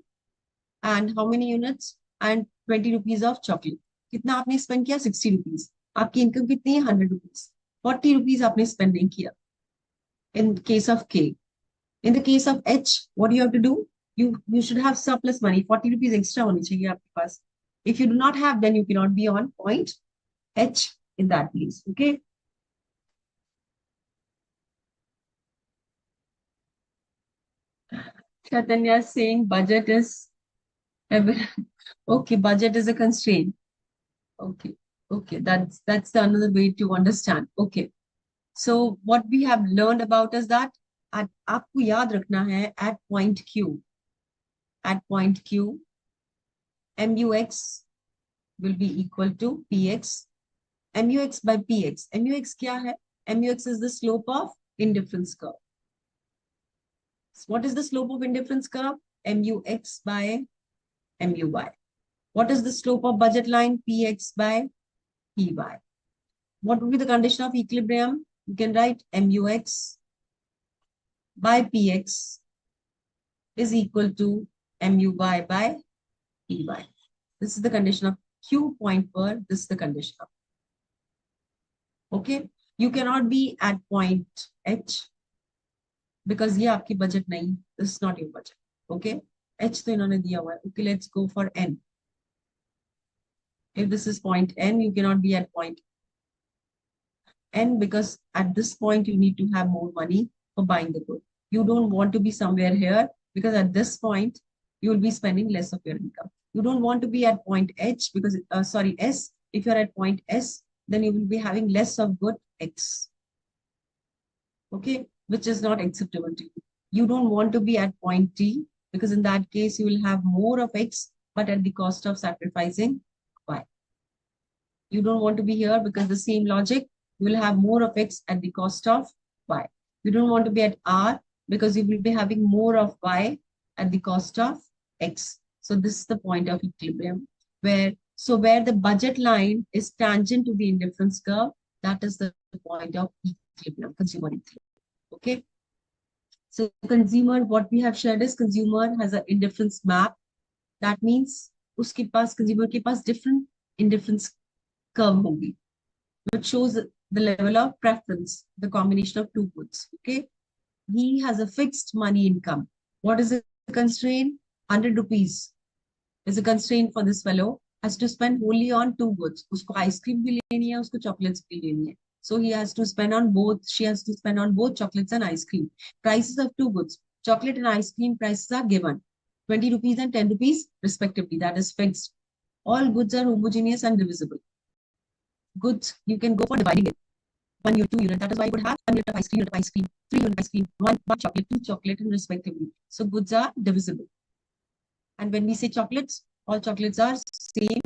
and how many units? And 20 rupees of chocolate. कितना आपने spend किया? 60 rupees. आपकी income कितनी है? 100 rupees. 40 rupees आपने spend नहीं किया. In case of K. In the case of H, what do you have to do? You should have surplus money. 40 rupees extra होनी चाहिए आपके पास. If you do not have, then you cannot be on point H in that place. Okay. Chaitanya is saying budget is okay. Budget is a constraint. Okay. Okay. That's the another way to understand. Okay. So what we have learned about is that आपको याद रखना है at point Q. At point Q, MUX will be equal to PX. MUX by PX. MUX क्या है? MUX is the slope of indifference curve. So what is the slope of indifference curve? MUX by MUY. What is the slope of budget line? PX by PY. What would be the condition of equilibrium? You can write MUX by PX is equal to MUY by PY. This is the condition of Q point per. This is the condition of. Okay. You cannot be at point H because ये आपकी budget नहीं. This is not your budget. Okay. H तो इन्होंने दिया हुआ है. Okay. Let's go for N. If this is point N, you cannot be at point N because at this point you need to have more money for buying the good. You don't want to be somewhere here because at this point you will be spending less of your income. You don't want to be at point H because, S. If you're at point S, then you will be having less of good X. Okay, which is not acceptable to you. You don't want to be at point T because in that case you will have more of X, but at the cost of sacrificing Y. You don't want to be here because the same logic, you will have more of X at the cost of Y. You don't want to be at R because you will be having more of Y at the cost of X. So this is the point of equilibrium where the budget line is tangent to the indifference curve, that is the point of equilibrium, consumer equilibrium. Okay. So consumer, what we have shared is consumer has an indifference map. That means उसके पास consumer के पास different indifference curve होगी, which shows the level of preference, the combination of two goods. Okay. He has a fixed money income. What is the constraint? 100 rupees is a constraint for this fellow. Has to spend only on two goods. Usko ice cream bhi leni hai, usko chocolates bhi leni hai. So he has to spend on both. She has to spend on both chocolates and ice cream. Prices of two goods, chocolate and ice cream prices are given. 20 rupees and 10 rupees respectively. That is fixed. All goods are homogeneous and divisible. Goods, you can go for dividing it. 1 unit, 2 unit. That is why you would have 1 unit of ice cream, 3 unit ice cream, one chocolate, 2 chocolate, and respectively. So goods are divisible. And when we say chocolates, all chocolates are same.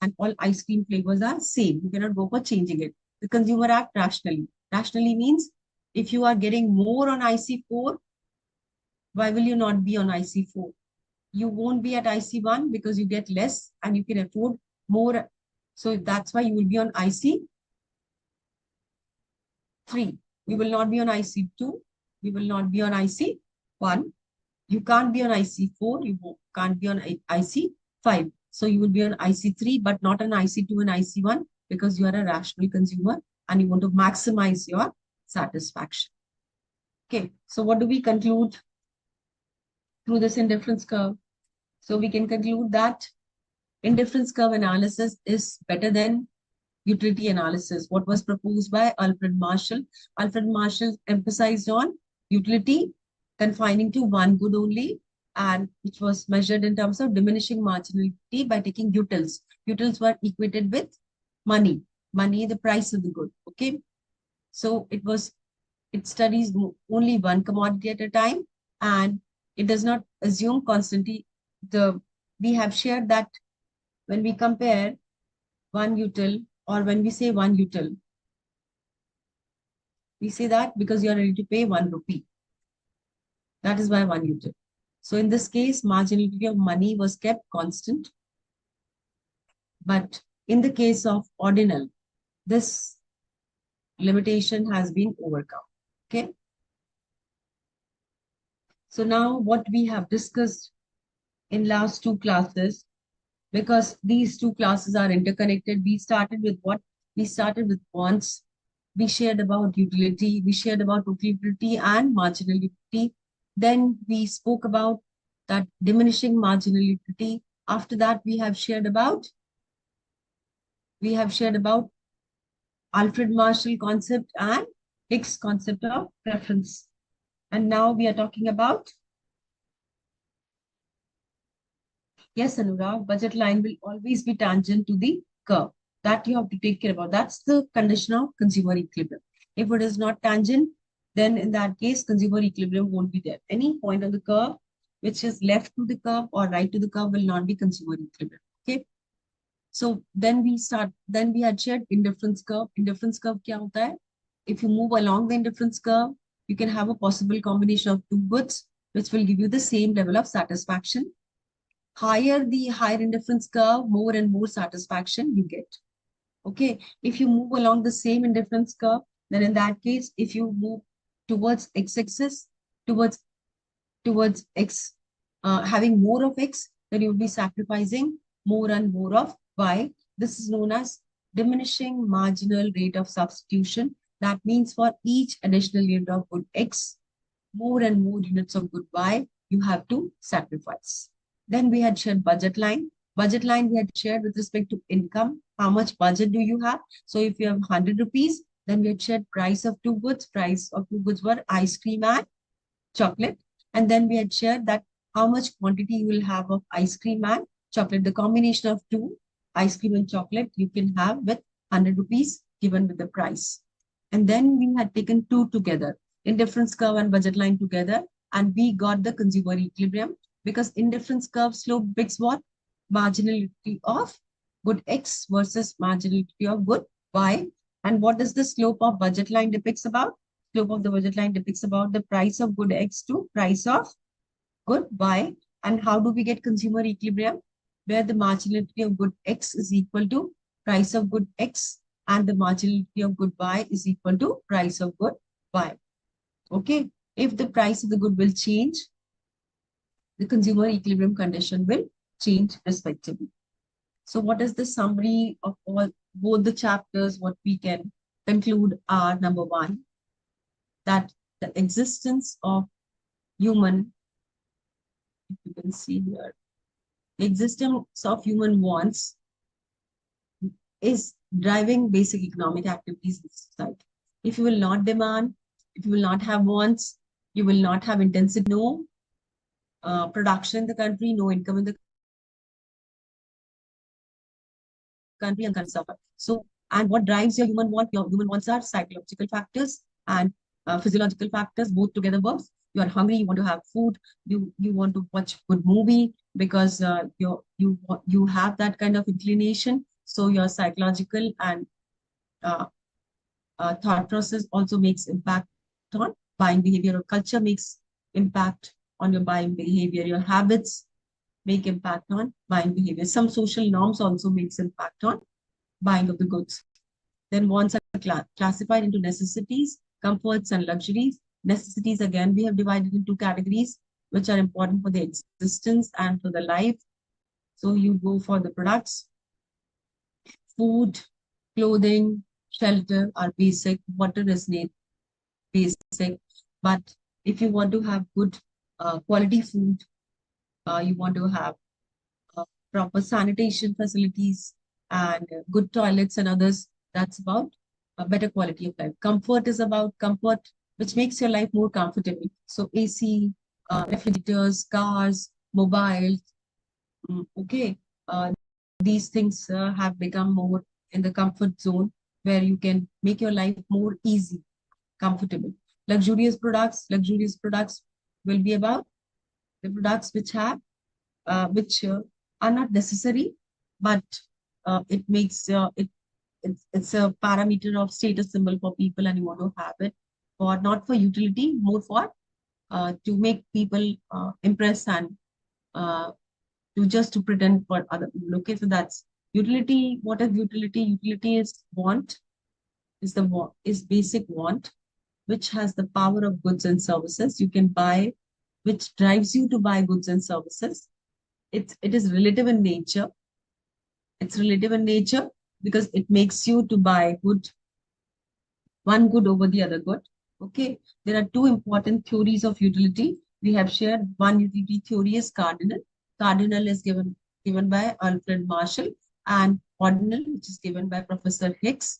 And all ice cream flavors are same. You cannot go for changing it. The consumer act rationally. Rationally means if you are getting more on IC4, why will you not be on IC4? You won't be at IC1 because you get less and you can afford more. So that's why you will be on IC3. You will not be on IC2. You will not be on IC1. You can't be on IC4. You can't be on IC5. So you will be on IC3, but not on IC2 and IC1 because you are a rational consumer and you want to maximize your satisfaction. Okay, so what do we conclude through this indifference curve? So we can conclude that indifference curve analysis is better than utility analysis. What was proposed by Alfred Marshall? Alfred Marshall emphasized on utility confining to one good only, and which was measured in terms of diminishing marginality by taking utils. Utils were equated with money, the price of the good. Okay, so it studies only one commodity at a time, and it does not assume constantly. We have shared that when we compare one util, or when we say one util, we say that because you are ready to pay 1 rupee. That is why one util. So in this case, marginality of money was kept constant. But in the case of ordinal, this limitation has been overcome. Okay. So now what we have discussed in last two classes, because these two classes are interconnected, we started with what? We started with wants. We shared about utility. We shared about total utility and marginal utility. Then we spoke about that diminishing marginal utility. After that, we have shared about Alfred Marshall concept and Hicks concept of preference. And now we are talking about, yes, Anurag, budget line will always be tangent to the curve. That you have to take care about. That's the condition of consumer equilibrium. If it is not tangent, then in that case, consumer equilibrium won't be there. Any point on the curve which is left to the curve or right to the curve will not be consumer equilibrium. Okay. So then we had shared indifference curve. Indifference curve kya hota hai? If you move along the indifference curve, you can have a possible combination of two goods, which will give you the same level of satisfaction. Higher the higher indifference curve, more and more satisfaction you get. Okay, if you move along the same indifference curve, then in that case, if you move towards x-axis, towards x, having more of x, then you will be sacrificing more and more of y. This is known as diminishing marginal rate of substitution. That means for each additional unit of good x, more and more units of good y, you have to sacrifice. Then we had shared budget line. Budget line we had shared with respect to income. How much budget do you have? So if you have 100 rupees, then we had shared price of two goods. Price of two goods were ice cream and chocolate. And then we had shared that how much quantity you will have of ice cream and chocolate. The combination of two, ice cream and chocolate, you can have with 100 rupees given with the price. And then we had taken two together, indifference curve and budget line together, and we got the consumer equilibrium, because indifference curve slope depicts what? Marginality of good x versus marginality of good y. And what does the slope of budget line depicts about? Slope of the budget line depicts about the price of good x to price of good y. And how do we get consumer equilibrium? Where the marginality of good x is equal to price of good x, and the marginality of good y is equal to price of good y. Okay, if the price of the good will change, the consumer equilibrium condition will change respectively. So what is the summary of both the chapters? What we can conclude are, number one, that the existence of human, if you can see here, the existence of human wants is driving basic economic activities in society. If you will not demand, if you will not have wants, you will not have intensity, no production in the country, no income in the country, and can suffer. So, and what drives your human want? Your human wants are psychological factors and physiological factors, both together works. You are hungry, you want to have food, you want to watch good movie because you have that kind of inclination. So your psychological and thought process also makes impact on buying behavior, or culture makes impact on your buying behavior. Your habits make impact on buying behavior. Some social norms also makes impact on buying of the goods. Then wants are classified into necessities, comforts, and luxuries. Necessities, again, we have divided into categories which are important for the existence and for the life. So you go for the products. Food, clothing, shelter are basic. Water is basic. But if you want to have good quality food, you want to have proper sanitation facilities and good toilets and others, That's about a better quality of life. Comfort is about comfort, which makes your life more comfortable. So AC, refrigerators, cars, mobiles, okay. These things have become more in the comfort zone where you can make your life more easy, comfortable. Luxurious products will be about the products which have which are not necessary, but it makes it's a parameter of status symbol for people, and you want to have it for not for utility, more for to make people impress and uh, to just to pretend for other people. Okay, so that's utility. What is utility? Utility is want, is basic want, which has the power of goods and services. You can buy, which drives you to buy goods and services. It is relative in nature. It's relative in nature because it makes you to buy one good over the other good. Okay, there are two important theories of utility. We have shared one utility theory is cardinal. Cardinal is given by Alfred Marshall, and ordinal, which is given by Professor Hicks.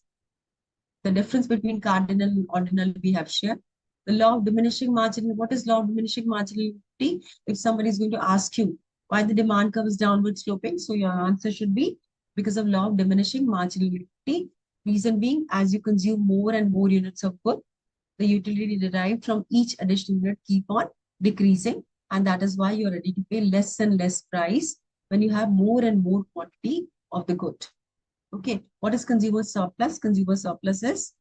The difference between cardinal and ordinal we have shared. The law of diminishing marginality. What is law of diminishing marginality? If somebody is going to ask you why the demand curve is downward sloping, so your answer should be because of law of diminishing marginality. Reason being, as you consume more and more units of good, the utility derived from each additional unit keep on decreasing, and that is why you're ready to pay less and less price when you have more and more quantity of the good. Okay, what is consumer surplus? Consumer surplus is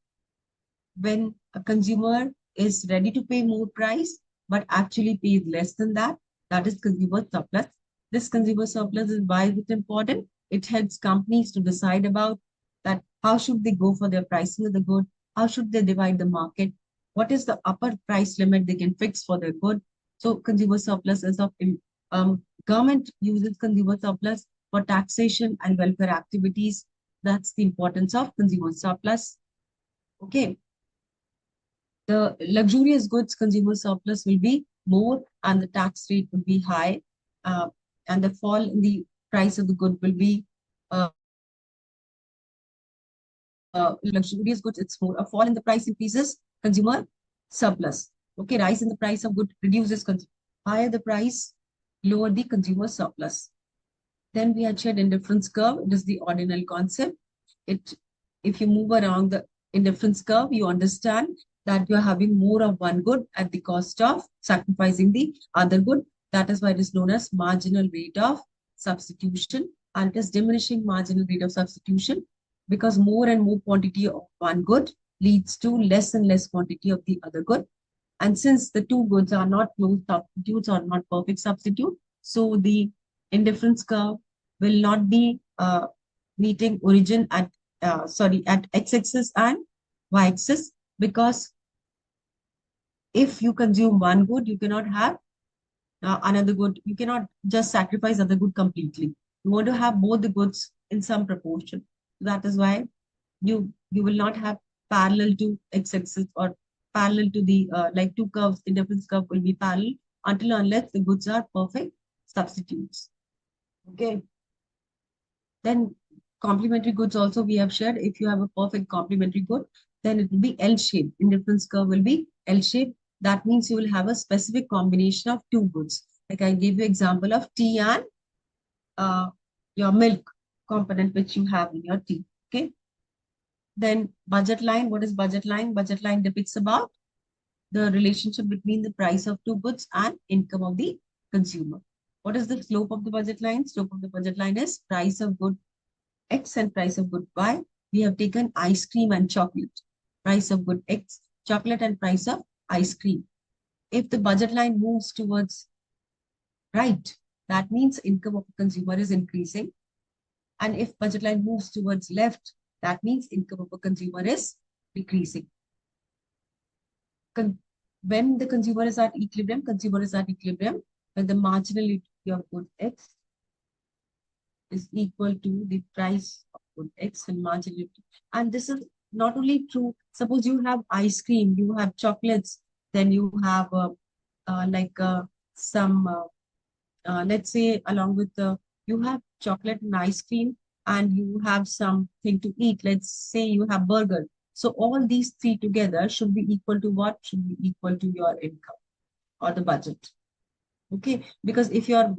when a consumer is ready to pay more price, but actually pays less than that. That is consumer surplus. This consumer surplus is why it's important. It helps companies to decide about that how should they go for their pricing of the good, how should they divide the market, what is the upper price limit they can fix for their good. So consumer surplus is of government uses consumer surplus for taxation and welfare activities. That's the importance of consumer surplus. Okay. The luxurious goods consumer surplus will be more and the tax rate will be high. And the fall in the price of the good will be luxurious goods, it's more. A fall in the price increases consumer surplus. Okay, rise in the price of good reduces consumer. Higher the price, lower the consumer surplus. Then we had shared indifference curve. It is the ordinal concept. If you move around the indifference curve, you understand that you're having more of one good at the cost of sacrificing the other good. That is why it is known as marginal rate of substitution, and it is diminishing marginal rate of substitution because more and more quantity of one good leads to less and less quantity of the other good. And since the two goods are not close substitutes or not perfect substitute, so the indifference curve will not be meeting origin at at x-axis and y-axis, because if you consume one good, you cannot have another good. You cannot just sacrifice other good completely. You want to have both the goods in some proportion. That is why you will not have parallel to x-axis or parallel to the like two curves. Indifference curve will be parallel until unless the goods are perfect substitutes. Okay. Then complementary goods also we have shared. If you have a perfect complementary good, then it will be L-shaped. Indifference curve will be L-shaped. That means you will have a specific combination of two goods. Like I gave you example of tea and your milk component which you have in your tea. Okay. Then budget line. What is budget line? Budget line depicts about the relationship between the price of two goods and income of the consumer. What is the slope of the budget line? Slope of the budget line is price of good X and price of good Y. We have taken ice cream and chocolate. Price of good X, chocolate and price of ice cream. If the budget line moves towards right, that means income of the consumer is increasing. And if budget line moves towards left, that means income of a consumer is decreasing. When the consumer is at equilibrium, when the marginal utility of good X is equal to the price of good X and marginal utility. And this is not only true. Suppose you have ice cream, you have chocolates, then you have some, let's say along with the, you have chocolate and ice cream, and you have something to eat. Let's say you have burger. So all these three together should be equal to what? Should be equal to your income or the budget. Okay, because if your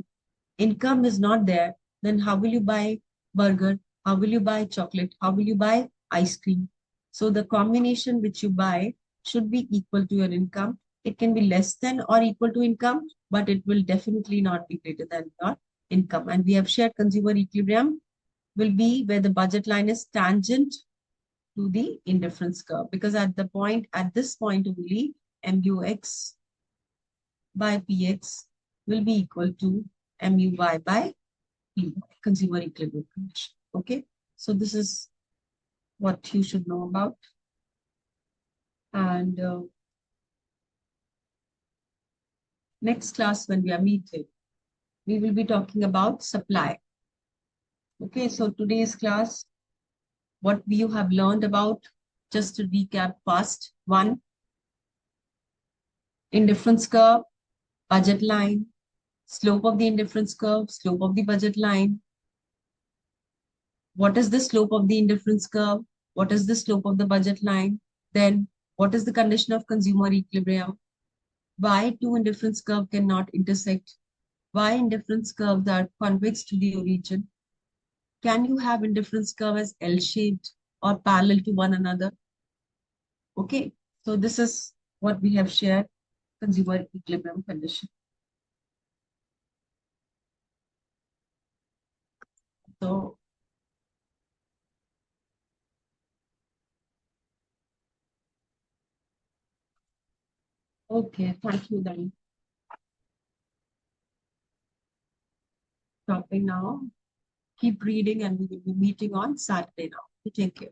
income is not there, then how will you buy burger? How will you buy chocolate? How will you buy ice cream? So the combination which you buy should be equal to your income. It can be less than or equal to income, but it will definitely not be greater than your income. And we have shared consumer equilibrium will be where the budget line is tangent to the indifference curve, because at this point only, MUX by PX will be equal to MUY by PY, consumer equilibrium condition. Okay, so this is what you should know about. And next class, when we are meeting, we will be talking about supply. Okay, so today's class, what you have learned about, just to recap fast. 1, indifference curve, budget line, slope of the indifference curve, slope of the budget line. What is the slope of the indifference curve? What is the slope of the budget line? Then what is the condition of consumer equilibrium? Why two indifference curve cannot intersect? Why indifference curves are convex to the origin? Can you have indifference curve as L-shaped or parallel to one another? Okay, so this is what we have shared, consumer equilibrium condition. So, okay, thank you then. Stopping now. Keep reading and we will be meeting on Saturday now. Take care.